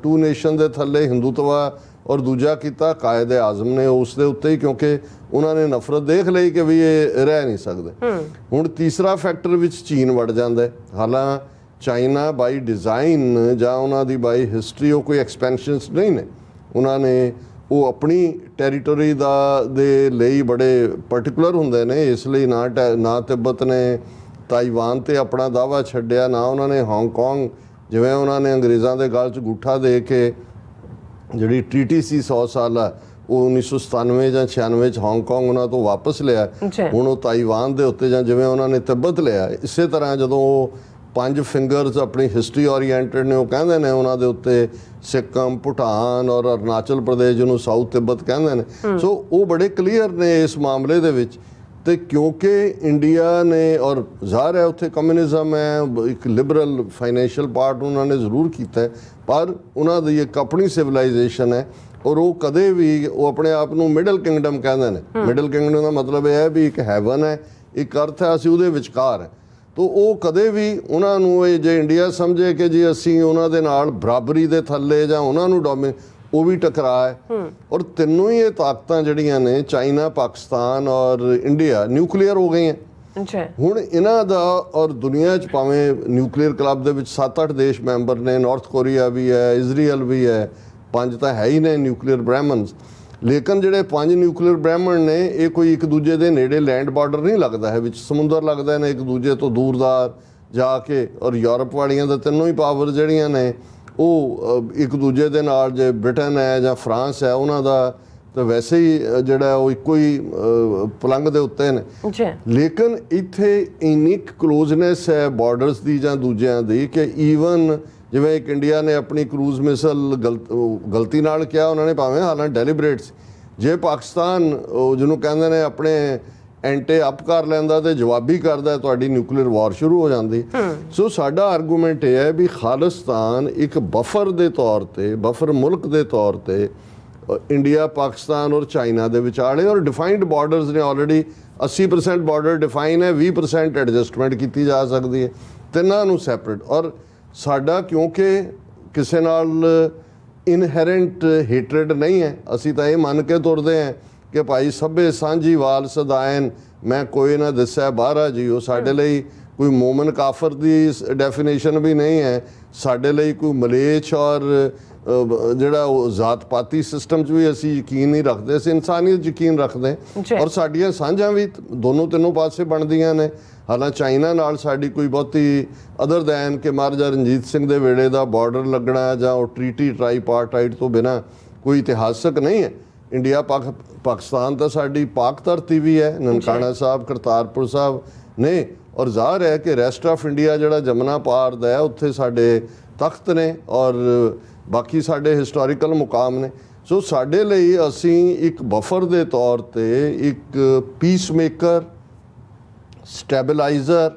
2 ਨੇਸ਼ਨ ਦੇ ਥੱਲੇ ਹਿੰਦੂਤਵਾ ਔਰ ਦੂਜਾ ਕੀਤਾ ਕਾਇਦ ਆਜ਼ਮ ਨੇ ਉਸ ਦੇ ਉੱਤੇ ਹੀ, ਕਿਉਂਕਿ ਉਹਨਾਂ ਨੇ ਨਫ਼ਰਤ ਦੇਖ ਲਈ ਕਿ ਵੀ ਇਹ ਰਹਿ ਨਹੀਂ ਸਕਦੇ। ਹੁਣ ਤੀਸਰਾ ਫੈਕਟਰ ਵਿੱਚ ਚੀਨ ਵੜ ਜਾਂਦਾ ਹੈ। ਹਾਲਾਂ ਚਾਈਨਾ ਬਾਈ ਡਿਜ਼ਾਈਨ ਜਾਂ ਉਹਨਾਂ ਦੀ ਬਾਈ ਹਿਸਟਰੀ ਉਹ ਕੋਈ ਐਕਸਪੈਂਸ਼ਨਸ ਨਹੀਂ ਨੇ। ਉਹਨਾਂ ਨੇ ਉਹ ਆਪਣੀ ਟੈਰੀਟਰੀ ਦੇ ਲਈ ਬੜੇ ਪਾਰਟਿਕੂਲਰ ਹੁੰਦੇ ਨੇ, ਇਸ ਲਈ ਨਾ ਤਿੱਬਤ ਨੇ ਤਾਈਵਾਨ ਤੇ ਆਪਣਾ ਦਾਅਵਾ ਛੱਡਿਆ, ਨਾ ਉਹਨਾਂ ਨੇ ਹਾਂਗਕਾਂਗ, ਜਿਵੇਂ ਉਹਨਾਂ ਨੇ ਅੰਗਰੇਜ਼ਾਂ ਦੇ ਗਲ 'ਚ ਅੰਗੂਠਾ ਦੇ ਕੇ ਜਿਹੜੀ ਟ੍ਰੀਟੀ ਸੀ 100 ਸਾਲਾ, ਉਹ 1997 ਜਾਂ 96 'ਚ ਹਾਂਗਕਾਂਗ ਉਹਨਾਂ ਤੋਂ ਵਾਪਸ ਲਿਆ। ਹੁਣ ਉਹ ਤਾਈਵਾਨ ਦੇ ਉੱਤੇ, ਜਾਂ ਜਿਵੇਂ ਉਹਨਾਂ ਨੇ ਤਿੱਬਤ ਲਿਆ, ਇਸੇ ਤਰ੍ਹਾਂ ਜਦੋਂ ਉਹ 5 ਫਿੰਗਰਸ ਆਪਣੀ ਹਿਸਟਰੀ ਓਰੀਐਂਟਡ ਨੇ, ਉਹ ਕਹਿੰਦੇ ਨੇ ਉਹਨਾਂ ਦੇ ਉੱਤੇ ਸਿੱਕਮ, ਭੂਟਾਨ ਔਰ ਅਰੁਣਾਚਲ ਪ੍ਰਦੇਸ਼, ਜਿਹਨੂੰ ਸਾਊਥ ਤਿੱਬਤ ਕਹਿੰਦੇ ਨੇ। ਸੋ ਉਹ ਬੜੇ ਕਲੀਅਰ ਨੇ ਇਸ ਮਾਮਲੇ ਦੇ ਵਿੱਚ। ਤੇ ਕਿਉਂਕਿ ਇੰਡੀਆ ਨੇ, ਔਰ ਜ਼ਾਹਰ ਹੈ ਉੱਥੇ ਕਮਿਊਨਿਜ਼ਮ ਹੈ, ਇੱਕ ਲਿਬਰਲ ਫਾਈਨੈਂਸ਼ੀਅਲ ਪਾਰਟ ਉਹਨਾਂ ਨੇ ਜ਼ਰੂਰ ਕੀਤਾ ਹੈ, ਪਰ ਉਹਨਾਂ ਦੀ ਇੱਕ ਆਪਣੀ ਸਿਵਲਾਈਜੇਸ਼ਨ ਹੈ। ਔਰ ਉਹ ਕਦੇ ਵੀ ਉਹ ਆਪਣੇ ਆਪ ਨੂੰ ਮਿਡਲ ਕਿੰਗਡਮ ਕਹਿੰਦੇ ਨੇ। ਮਿਡਲ ਕਿੰਗਡਮ ਦਾ ਮਤਲਬ ਇਹ ਹੈ ਵੀ ਇੱਕ ਹੈਵਨ ਹੈ, ਇੱਕ ਅਰਥ ਹੈ, ਅਸੀਂ ਉਹਦੇ ਵਿਚਕਾਰ ਹੈ। ਤੋ ਉਹ ਕਦੇ ਵੀ ਉਹਨਾਂ ਨੂੰ ਇਹ ਜੇ ਇੰਡੀਆ ਸਮਝੇ ਕਿ ਜੀ ਅਸੀਂ ਉਹਨਾਂ ਦੇ ਨਾਲ ਬਰਾਬਰੀ ਦੇ ਥੱਲੇ ਜਾਂ ਉਹਨਾਂ ਨੂੰ ਉਹ ਵੀ ਟਕਰਾ ਹੈ। ਔਰ ਤਿੰਨੋਂ ਹੀ ਇਹ ਤਾਕਤਾਂ ਜਿਹੜੀਆਂ ਨੇ ਚਾਈਨਾ, ਪਾਕਿਸਤਾਨ ਔਰ ਇੰਡੀਆ ਨਿਊਕਲੀਅਰ ਹੋ ਗਈਆਂ। ਹੁਣ ਇਹਨਾਂ ਦਾ ਔਰ ਦੁਨੀਆ 'ਚ ਭਾਵੇਂ ਨਿਊਕਲੀਅਰ ਕਲੱਬ ਦੇ ਵਿੱਚ 7-8 ਦੇਸ਼ ਮੈਂਬਰ ਨੇ, ਨਾਰਥ ਕੋਰੀਆ ਵੀ ਹੈ, ਇਜ਼ਰਾਈਲ ਵੀ ਹੈ, 5 ਤਾਂ ਹੈ ਹੀ ਨੇ ਨਿਊਕਲੀਅਰ ਬ੍ਰਹਿਮਨਸ। ਲੇਕਿਨ ਜਿਹੜੇ 5 ਨਿਊਕਲੀਅਰ ਬ੍ਰਹਿਮਣ ਨੇ ਇਹ ਕੋਈ ਇੱਕ ਦੂਜੇ ਦੇ ਨੇੜੇ ਲੈਂਡ ਬਾਰਡਰ ਨਹੀਂ ਲੱਗਦਾ ਹੈ, ਵਿੱਚ ਸਮੁੰਦਰ ਲੱਗਦਾ ਨੇ ਇੱਕ ਦੂਜੇ ਤੋਂ ਦੂਰਦਾਰ ਜਾ ਕੇ। ਔਰ ਯੂਰਪ ਵਾਲੀਆਂ ਦਾ ਤਿੰਨੋਂ ਹੀ ਪਾਵਰ ਜਿਹੜੀਆਂ ਨੇ ਉਹ ਇੱਕ ਦੂਜੇ ਦੇ ਨਾਲ, ਜੇ ਬ੍ਰਿਟਨ ਹੈ ਜਾਂ ਫਰਾਂਸ ਹੈ, ਉਹਨਾਂ ਦਾ ਤਾਂ ਵੈਸੇ ਹੀ ਜਿਹੜਾ ਉਹ ਇੱਕੋ ਹੀ ਪਲੰਘ ਦੇ ਉੱਤੇ ਨੇ। ਲੇਕਿਨ ਇੱਥੇ ਇੰਨੀ ਕਲੋਜ਼ਨੈਸ ਹੈ ਬਾਰਡਰਸ ਦੀ ਜਾਂ ਦੂਜਿਆਂ ਦੀ ਕਿ ਈਵਨ ਜਿਵੇਂ ਇੱਕ ਇੰਡੀਆ ਨੇ ਆਪਣੀ ਕਰੂਜ਼ ਮਿਸਲ ਗਲਤੀ ਨਾਲ ਕਿਹਾ ਉਹਨਾਂ ਨੇ, ਭਾਵੇਂ ਹਾਲਾਂਕਿ ਡੈਲੀਬਰੇਟਸ, ਜੇ ਪਾਕਿਸਤਾਨ ਜਿਹਨੂੰ ਕਹਿੰਦੇ ਨੇ ਆਪਣੇ ਐਂਟੇ ਅਪ ਕਰ ਲੈਂਦਾ ਤੇ ਜਵਾਬੀ ਕਰਦਾ ਤੁਹਾਡੀ ਨਿਊਕਲੀਅਰ ਵਾਰ ਸ਼ੁਰੂ ਹੋ ਜਾਂਦੀ। ਸੋ ਸਾਡਾ ਆਰਗੂਮੈਂਟ ਇਹ ਹੈ ਵੀ ਖਾਲਿਸਤਾਨ ਇੱਕ ਬਫਰ ਦੇ ਤੌਰ ਤੇ, ਬਫਰ ਮੁਲਕ ਦੇ ਤੌਰ ਤੇ ਇੰਡੀਆ, ਪਾਕਿਸਤਾਨ ਔਰ ਚਾਈਨਾ ਦੇ ਵਿਚਾਲੇ, ਔਰ ਡਿਫਾਈਨਡ ਬਾਰਡਰਸ ਨੇ ਆਲਰੇਡੀ। 80% ਬਾਰਡਰ ਡਿਫਾਈਨ ਹੈ, 20% ਐਡਜਸਟਮੈਂਟ ਕੀਤੀ ਜਾ ਸਕਦੀ ਹੈ, ਤਿੰਨਾਂ ਨੂੰ ਸੈਪਰੇਟ। ਔਰ ਸਾਡਾ ਕਿਉਂਕਿ ਕਿਸੇ ਨਾਲ ਇਨਹੈਰੈਂਟ ਹੇਟਰੇਡ ਨਹੀਂ ਹੈ, ਅਸੀਂ ਤਾਂ ਇਹ ਮੰਨ ਕੇ ਤੁਰਦੇ ਹਾਂ ਕਿ ਭਾਈ ਸਭੇ ਸਾਂਝੀ ਵਾਲ ਸਦਾਇਨ, ਮੈਂ ਕੋਈ ਨਾ ਦੱਸਿਆ ਬਾਹਰਾ ਜੀਓ। ਸਾਡੇ ਲਈ ਕੋਈ ਮੋਮਨ ਕਾਫਰ ਦੀ ਡੈਫੀਨੇਸ਼ਨ ਵੀ ਨਹੀਂ ਹੈ, ਸਾਡੇ ਲਈ ਕੋਈ ਮਲੇਛ ਔਰ ਜਿਹੜਾ ਉਹ ਜ਼ਾਤ ਪਾਤੀ ਸਿਸਟਮ 'ਚ ਵੀ ਅਸੀਂ ਯਕੀਨ ਨਹੀਂ ਰੱਖਦੇ, ਅਸੀਂ ਇਨਸਾਨੀਅਤ ਯਕੀਨ ਰੱਖਦੇ। ਔਰ ਸਾਡੀਆਂ ਸਾਂਝਾਂ ਵੀ ਦੋਨੋਂ ਤਿੰਨੋਂ ਪਾਸੇ ਬਣਦੀਆਂ ਨੇ। ਹਾਲਾਂਕਿ ਚਾਈਨਾ ਨਾਲ ਸਾਡੀ ਕੋਈ ਬਹੁਤੀ ਅਦਰ ਦੈਨ ਕਿ ਮਹਾਰਾਜਾ ਰਣਜੀਤ ਸਿੰਘ ਦੇ ਵੇਲੇ ਦਾ ਬਾਰਡਰ ਲੱਗਣਾ ਜਾਂ ਉਹ ਟ੍ਰੀਟੀ ਟਰਾਈਪਾਰਟਾਈਟ ਤੋਂ ਬਿਨਾਂ ਕੋਈ ਇਤਿਹਾਸਕ ਨਹੀਂ ਹੈ। ਇੰਡੀਆ ਪਾਕਿਸਤਾਨ ਤਾਂ ਸਾਡੀ ਪਾਕ ਧਰਤੀ ਵੀ ਹੈ, ਨਨਕਾਣਾ ਸਾਹਿਬ, ਕਰਤਾਰਪੁਰ ਸਾਹਿਬ ਨੇ। ਔਰ ਜ਼ਾਹਰ ਹੈ ਕਿ ਰੈਸਟ ਆਫ ਇੰਡੀਆ ਜਿਹੜਾ ਜਮਨਾ ਪਾਰ ਦਾ ਹੈ, ਉੱਥੇ ਸਾਡੇ ਤਖਤ ਨੇ ਔਰ ਬਾਕੀ ਸਾਡੇ ਹਿਸਟੋਰੀਕਲ ਮੁਕਾਮ ਨੇ। ਸੋ ਸਾਡੇ ਲਈ ਅਸੀਂ ਇੱਕ ਬਫਰ ਦੇ ਤੌਰ ਤੇ ਇੱਕ ਪੀਸ ਮੇਕਰ, ਸਟੈਬਲਾਈਜ਼ਰ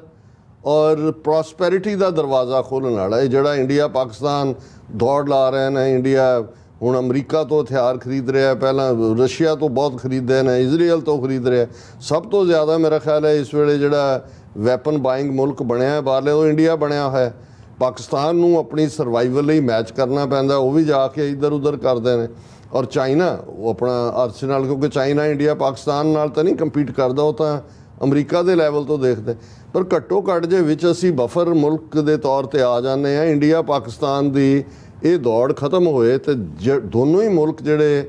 ਔਰ ਪ੍ਰੋਸਪੈਰਿਟੀ ਦਾ ਦਰਵਾਜ਼ਾ ਖੋਲ੍ਹਣ ਵਾਲਾ ਹੈ। ਜਿਹੜਾ ਇੰਡੀਆ ਪਾਕਿਸਤਾਨ ਦੌੜ ਲਾ ਰਹੇ ਨੇ, ਇੰਡੀਆ ਹੁਣ ਅਮਰੀਕਾ ਤੋਂ ਹਥਿਆਰ ਖਰੀਦ ਰਿਹਾ, ਪਹਿਲਾਂ ਰਸ਼ੀਆ ਤੋਂ ਬਹੁਤ ਖਰੀਦਦੇ ਨੇ, ਇਜ਼ਰਾਈਲ ਤੋਂ ਖਰੀਦ ਰਿਹਾ। ਸਭ ਤੋਂ ਜ਼ਿਆਦਾ ਮੇਰਾ ਖਿਆਲ ਹੈ ਇਸ ਵੇਲੇ ਜਿਹੜਾ ਵੈਪਨ ਬਾਇੰਗ ਮੁਲਕ ਬਣਿਆ ਬਾਹਰਲੇ, ਉਹ ਇੰਡੀਆ ਬਣਿਆ ਹੋਇਆ। ਪਾਕਿਸਤਾਨ ਨੂੰ ਆਪਣੀ ਸਰਵਾਈਵਲ ਲਈ ਮੈਚ ਕਰਨਾ ਪੈਂਦਾ, ਉਹ ਵੀ ਜਾ ਕੇ ਇੱਧਰ ਉੱਧਰ ਕਰਦੇ ਨੇ। ਔਰ ਚਾਈਨਾ ਉਹ ਆਪਣਾ ਆਰਸੇਨਲ, ਕਿਉਂਕਿ ਚਾਈਨਾ ਇੰਡੀਆ ਪਾਕਿਸਤਾਨ ਨਾਲ ਤਾਂ ਨਹੀਂ ਕੰਪੀਟ ਕਰਦਾ, ਉਹ ਤਾਂ ਅਮਰੀਕਾ ਦੇ ਲੈਵਲ ਤੋਂ ਦੇਖਦੇ। ਪਰ ਘੱਟੋ ਘੱਟ ਜੇ ਵਿੱਚ ਅਸੀਂ ਬਫਰ ਮੁਲਕ ਦੇ ਤੌਰ ਤੇ ਆ ਜਾਂਦੇ ਹਾਂ, ਇੰਡੀਆ ਪਾਕਿਸਤਾਨ ਦੀ ਇਹ ਦੌੜ ਖਤਮ ਹੋਏ ਤੇ ਦੋਨੋਂ ਹੀ ਮੁਲਕ ਜਿਹੜੇ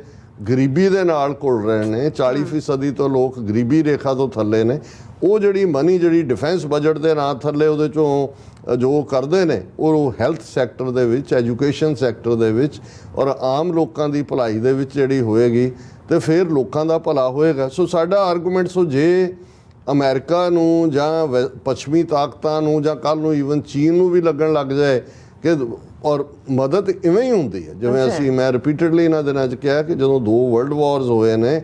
ਗਰੀਬੀ ਦੇ ਨਾਲ ਘੁਲ ਰਹੇ ਨੇ, 40% ਤੋਂ ਲੋਕ ਗਰੀਬੀ ਰੇਖਾ ਤੋਂ ਥੱਲੇ ਨੇ, ਉਹ ਜਿਹੜੀ ਮਨੀ ਜਿਹੜੀ ਡਿਫੈਂਸ ਬਜਟ ਦੇ ਨਾਂ ਥੱਲੇ ਉਹਦੇ ਚੋਂ ਜੋ ਕਰਦੇ ਨੇ, ਉਹ ਹੈਲਥ ਸੈਕਟਰ ਦੇ ਵਿੱਚ, ਐਜੂਕੇਸ਼ਨ ਸੈਕਟਰ ਦੇ ਵਿੱਚ ਔਰ ਆਮ ਲੋਕਾਂ ਦੀ ਭਲਾਈ ਦੇ ਵਿੱਚ ਜਿਹੜੀ ਹੋਏਗੀ ਤੇ ਫਿਰ ਲੋਕਾਂ ਦਾ ਭਲਾ ਹੋਏਗਾ। ਸੋ ਸਾਡਾ ਆਰਗੂਮੈਂਟ, ਸੋ ਜੇ ਅਮਰੀਕਾ ਨੂੰ ਜਾਂ ਪੱਛਮੀ ਤਾਕਤਾਂ ਨੂੰ ਜਾਂ ਕੱਲ੍ਹ ਨੂੰ ਈਵਨ ਚੀਨ ਨੂੰ ਵੀ ਲੱਗਣ ਲੱਗ ਜਾਏ ਕਿ, ਔਰ ਮਦਦ ਇਵੇਂ ਹੀ ਹੁੰਦੀ ਹੈ ਜਿਵੇਂ ਮੈਂ ਰਿਪੀਟਡਲੀ ਇਹਨਾਂ ਦਿਨਾਂ 'ਚ ਕਿਹਾ ਕਿ ਜਦੋਂ 2 ਵਰਲਡ ਵਾਰਸ ਹੋਏ ਨੇ,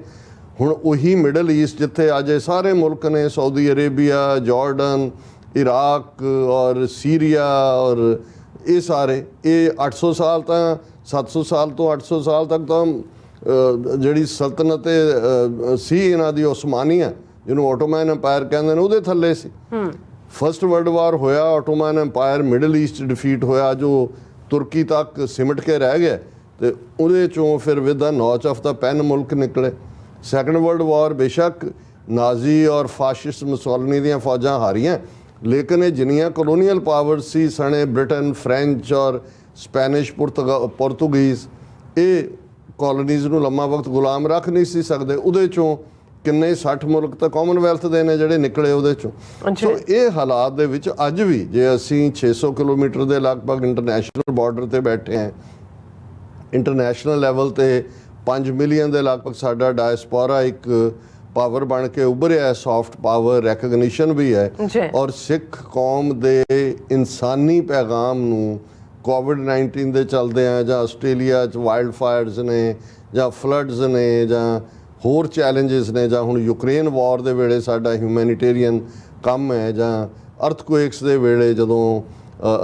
ਹੁਣ ਉਹੀ ਮਿਡਲ ਈਸਟ ਜਿੱਥੇ ਅੱਜ ਇਹ ਸਾਰੇ ਮੁਲਕ ਨੇ, ਸਾਊਦੀ ਅਰੇਬੀਆ, ਜਾਰਡਨ, ਇਰਾਕ ਔਰ ਸੀਰੀਆ ਔਰ ਇਹ ਸਾਰੇ, ਇਹ 800 ਸਾਲ ਤਾਂ 700 ਸਾਲ ਤੋਂ 800 ਸਾਲ ਤੱਕ ਤਾਂ ਜਿਹੜੀ ਸਲਤਨਤ ਸੀ ਇਹਨਾਂ ਦੀ ਉਸਮਾਨੀਆ, ਜਿਹਨੂੰ ਆਟੋਮਨ ਐਮਪਾਇਰ ਕਹਿੰਦੇ ਨੇ, ਉਹਦੇ ਥੱਲੇ ਸੀ। ਫਸਟ ਵਰਲਡ ਵਾਰ ਹੋਇਆ, Ottoman empire middle East defeat ਹੋਇਆ, ਜੋ ਤੁਰਕੀ ਤੱਕ ਸਿਮਟ ਕੇ ਰਹਿ ਗਿਆ ਤੇ ਉਹਦੇ ਚੋਂ ਫਿਰ with the notch of the pen ਮੁਲਕ ਨਿਕਲੇ। ਸੈਕੰਡ ਵਰਲਡ ਵਾਰ ਬੇਸ਼ੱਕ ਨਾਜ਼ੀ ਔਰ ਫਾਸ਼ਿਸਟ ਮੁਸੋਲਿਨੀ ਦੀਆਂ ਫੌਜਾਂ ਹਾਰੀਆਂ, ਲੇਕਿਨ ਇਹ ਜਿੰਨੀਆਂ ਕਲੋਨੀਅਲ ਪਾਵਰਸ ਸੀ ਸਣੇ ਬ੍ਰਿਟਨ, ਫ੍ਰੈਂਚ ਔਰ ਸਪੈਨਿਸ਼, ਪੁਰਤਗੀਜ਼, ਇਹ ਕਾਲੋਨੀਜ਼ ਨੂੰ ਲੰਮਾ ਵਕਤ ਗੁਲਾਮ ਰੱਖ ਨਹੀਂ ਸੀ ਸਕਦੇ। ਉਹਦੇ ਚੋਂ ਕਿੰਨੇ 60 ਮੁਲਕ ਤਾਂ ਕਾਮਨਵੈਲਥ ਦੇ ਨੇ ਜਿਹੜੇ ਨਿਕਲੇ ਉਹਦੇ ਚੋਂ। ਸੋ ਇਹ ਹਾਲਾਤ ਦੇ ਵਿੱਚ ਅੱਜ ਵੀ ਜੇ ਅਸੀਂ 600 ਕਿਲੋਮੀਟਰ ਦੇ ਲਗਭਗ ਇੰਟਰਨੈਸ਼ਨਲ ਬਾਰਡਰ ਤੇ ਬੈਠੇ ਹਾਂ, ਇੰਟਰਨੈਸ਼ਨਲ ਲੈਵਲ ਤੇ 5 ਮਿਲੀਅਨ ਦੇ ਲਗਭਗ ਸਾਡਾ ਡਾਇਸਪੋਰਾ ਇੱਕ ਪਾਵਰ ਬਣ ਕੇ ਉੱਭਰਿਆ ਹੈ, ਸੌਫਟ ਪਾਵਰ ਰੈਕਗਨੀਸ਼ਨ ਵੀ ਹੈ। ਔਰ ਸਿੱਖ ਕੌਮ ਦੇ ਇਨਸਾਨੀ ਪੈਗਾਮ ਨੂੰ ਕੋਵਿਡ-19 ਦੇ ਚੱਲਦੇ ਆ, ਜਾਂ ਆਸਟ੍ਰੇਲੀਆ 'ਚ ਵਾਈਲਡ ਫਾਇਰਸ ਨੇ, ਜਾਂ ਫਲੱਡਸ ਨੇ, ਜਾਂ ਹੋਰ ਚੈਲੰਜਸ ਨੇ, ਜਾਂ ਹੁਣ ਯੂਕਰੇਨ ਵਾਰ ਦੇ ਵੇਲੇ ਸਾਡਾ ਹਿਊਮੈਨੀਟੇਰੀਅਨ ਕੰਮ ਹੈ, ਜਾਂ ਅਰਥਕੁਏਕਸ ਦੇ ਵੇਲੇ ਜਦੋਂ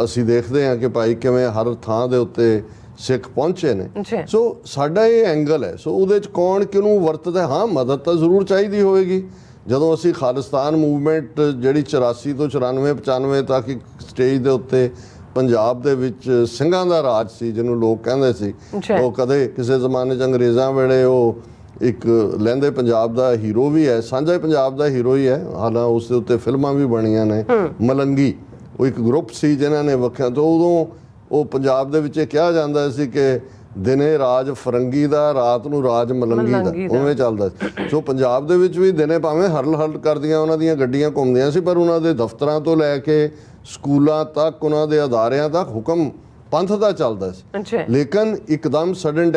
ਅਸੀਂ ਦੇਖਦੇ ਹਾਂ ਕਿ ਭਾਈ ਕਿਵੇਂ ਹਰ ਥਾਂ ਦੇ ਉੱਤੇ ਸਿੱਖ ਪਹੁੰਚੇ ਨੇ। ਜੀ। ਸੋ ਸਾਡਾ ਇਹ ਐਂਗਲ ਹੈ। ਸੋ ਉਹਦੇ 'ਚ ਕੌਣ ਕਿਹਨੂੰ ਵਰਤਦਾ, ਹਾਂ ਮਦਦ ਤਾਂ ਜ਼ਰੂਰ ਚਾਹੀਦੀ ਹੋਵੇਗੀ। ਜਦੋਂ ਅਸੀਂ ਖਾਲਿਸਤਾਨ ਮੂਵਮੈਂਟ ਜਿਹੜੀ 84 ਤੋਂ 94 95 ਤੱਕ ਇੱਕ ਸਟੇਜ ਦੇ ਉੱਤੇ ਪੰਜਾਬ ਦੇ ਵਿੱਚ ਸਿੰਘਾਂ ਦਾ ਰਾਜ ਸੀ ਜਿਹਨੂੰ ਲੋਕ ਕਹਿੰਦੇ ਸੀ, ਉਹ ਕਦੇ ਕਿਸੇ ਜ਼ਮਾਨੇ 'ਚ ਅੰਗਰੇਜ਼ਾਂ ਵੇਲੇ ਉਹ ਇੱਕ ਲਹਿੰਦੇ ਪੰਜਾਬ ਦਾ ਹੀਰੋ ਵੀ ਹੈ, ਸਾਂਝਾ ਪੰਜਾਬ ਦਾ ਹੀਰੋ ਹੀ ਹੈ। ਹਾਲਾਂ ਉਸ ਦੇ ਉੱਤੇ ਫਿਲਮਾਂ ਵੀ ਬਣੀਆਂ ਨੇ। ਮਲੰਗੀ ਉਹ ਇੱਕ ਗਰੁੱਪ ਸੀ ਜਿਨ੍ਹਾਂ ਨੇ ਵੱਖਿਆ ਤੋਂ ਉਦੋਂ ਉਹ ਪੰਜਾਬ ਦੇ ਵਿੱਚ ਇਹ ਕਿਹਾ ਜਾਂਦਾ ਸੀ ਕਿ ਦਿਨੇ ਰਾਜ ਫਰੰਗੀ ਦਾ, ਰਾਤ ਨੂੰ ਰਾਜ ਮਲੰਗੀ ਦਾ, ਉਵੇਂ ਚੱਲਦਾ ਸੀ। ਸੋ ਪੰਜਾਬ ਦੇ ਵਿੱਚ ਵੀ ਦਿਨੇ ਭਾਵੇਂ ਹਰਲ ਕਰਦੀਆਂ ਉਹਨਾਂ ਦੀਆਂ ਗੱਡੀਆਂ ਘੁੰਮਦੀਆਂ ਸੀ, ਪਰ ਉਹਨਾਂ ਦੇ ਦਫ਼ਤਰਾਂ ਤੋਂ ਲੈ ਕੇ ਸਕੂਲਾਂ ਤੱਕ, ਉਹਨਾਂ ਦੇ ਅਦਾਰਿਆਂ ਤੱਕ ਹੁਕਮ ਪੰਥ ਦਾ ਚੱਲਦਾ ਸੀ। ਲੇਕਿਨ ਇੱਕਦਮ ਸਡਨ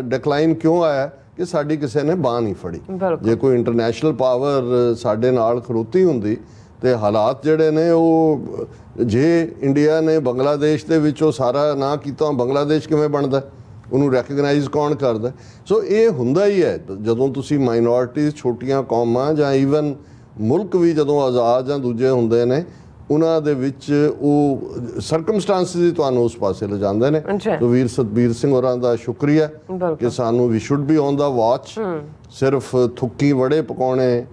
ਡਿਕਲਾਈਨ ਕਿਉਂ ਆਇਆ ਕਿ ਸਾਡੀ ਕਿਸੇ ਨੇ ਬਾਂਹ ਨਹੀਂ ਫੜੀ। ਜੇ ਕੋਈ ਇੰਟਰਨੈਸ਼ਨਲ ਪਾਵਰ ਸਾਡੇ ਨਾਲ ਖਲੋਤੀ ਹੁੰਦੀ ਤੇ ਹਾਲਾਤ ਜਿਹੜੇ ਨੇ ਉਹ, ਜੇ ਇੰਡੀਆ ਨੇ ਬੰਗਲਾਦੇਸ਼ ਦੇ ਵਿੱਚ ਉਹ ਸਾਰਾ ਨਾ ਕੀਤਾ, ਬੰਗਲਾਦੇਸ਼ ਕਿਵੇਂ ਬਣਦਾ, ਉਹਨੂੰ ਰੈਕਗਨਾਈਜ਼ ਕੌਣ ਕਰਦਾ? ਸੋ ਇਹ ਹੁੰਦਾ ਹੀ ਹੈ ਜਦੋਂ ਤੁਸੀਂ ਮਾਈਨੋਰਟੀਜ਼, ਛੋਟੀਆਂ ਕੌਮਾਂ ਜਾਂ ਈਵਨ ਮੁਲਕ ਵੀ ਜਦੋਂ ਆਜ਼ਾਦ ਜਾਂ ਦੂਜੇ ਹੁੰਦੇ ਨੇ, ਉਹਨਾਂ ਦੇ ਵਿੱਚ ਉਹ ਸਰਕਮਸਟੈਂਸਿਸ ਹੀ ਤੁਹਾਨੂੰ ਉਸ ਪਾਸੇ ਲੈ ਜਾਂਦੇ ਨੇ। ਸੋ ਵੀਰ ਸਤਬੀਰ ਸਿੰਘ ਹੋਰਾਂ ਦਾ ਸ਼ੁਕਰੀਆ ਕਿ ਸਾਨੂੰ we should be on the watch. ਸਿਰਫ ਥੁੱਕੀ ਵੜੇ ਪਕਾਉਣੇ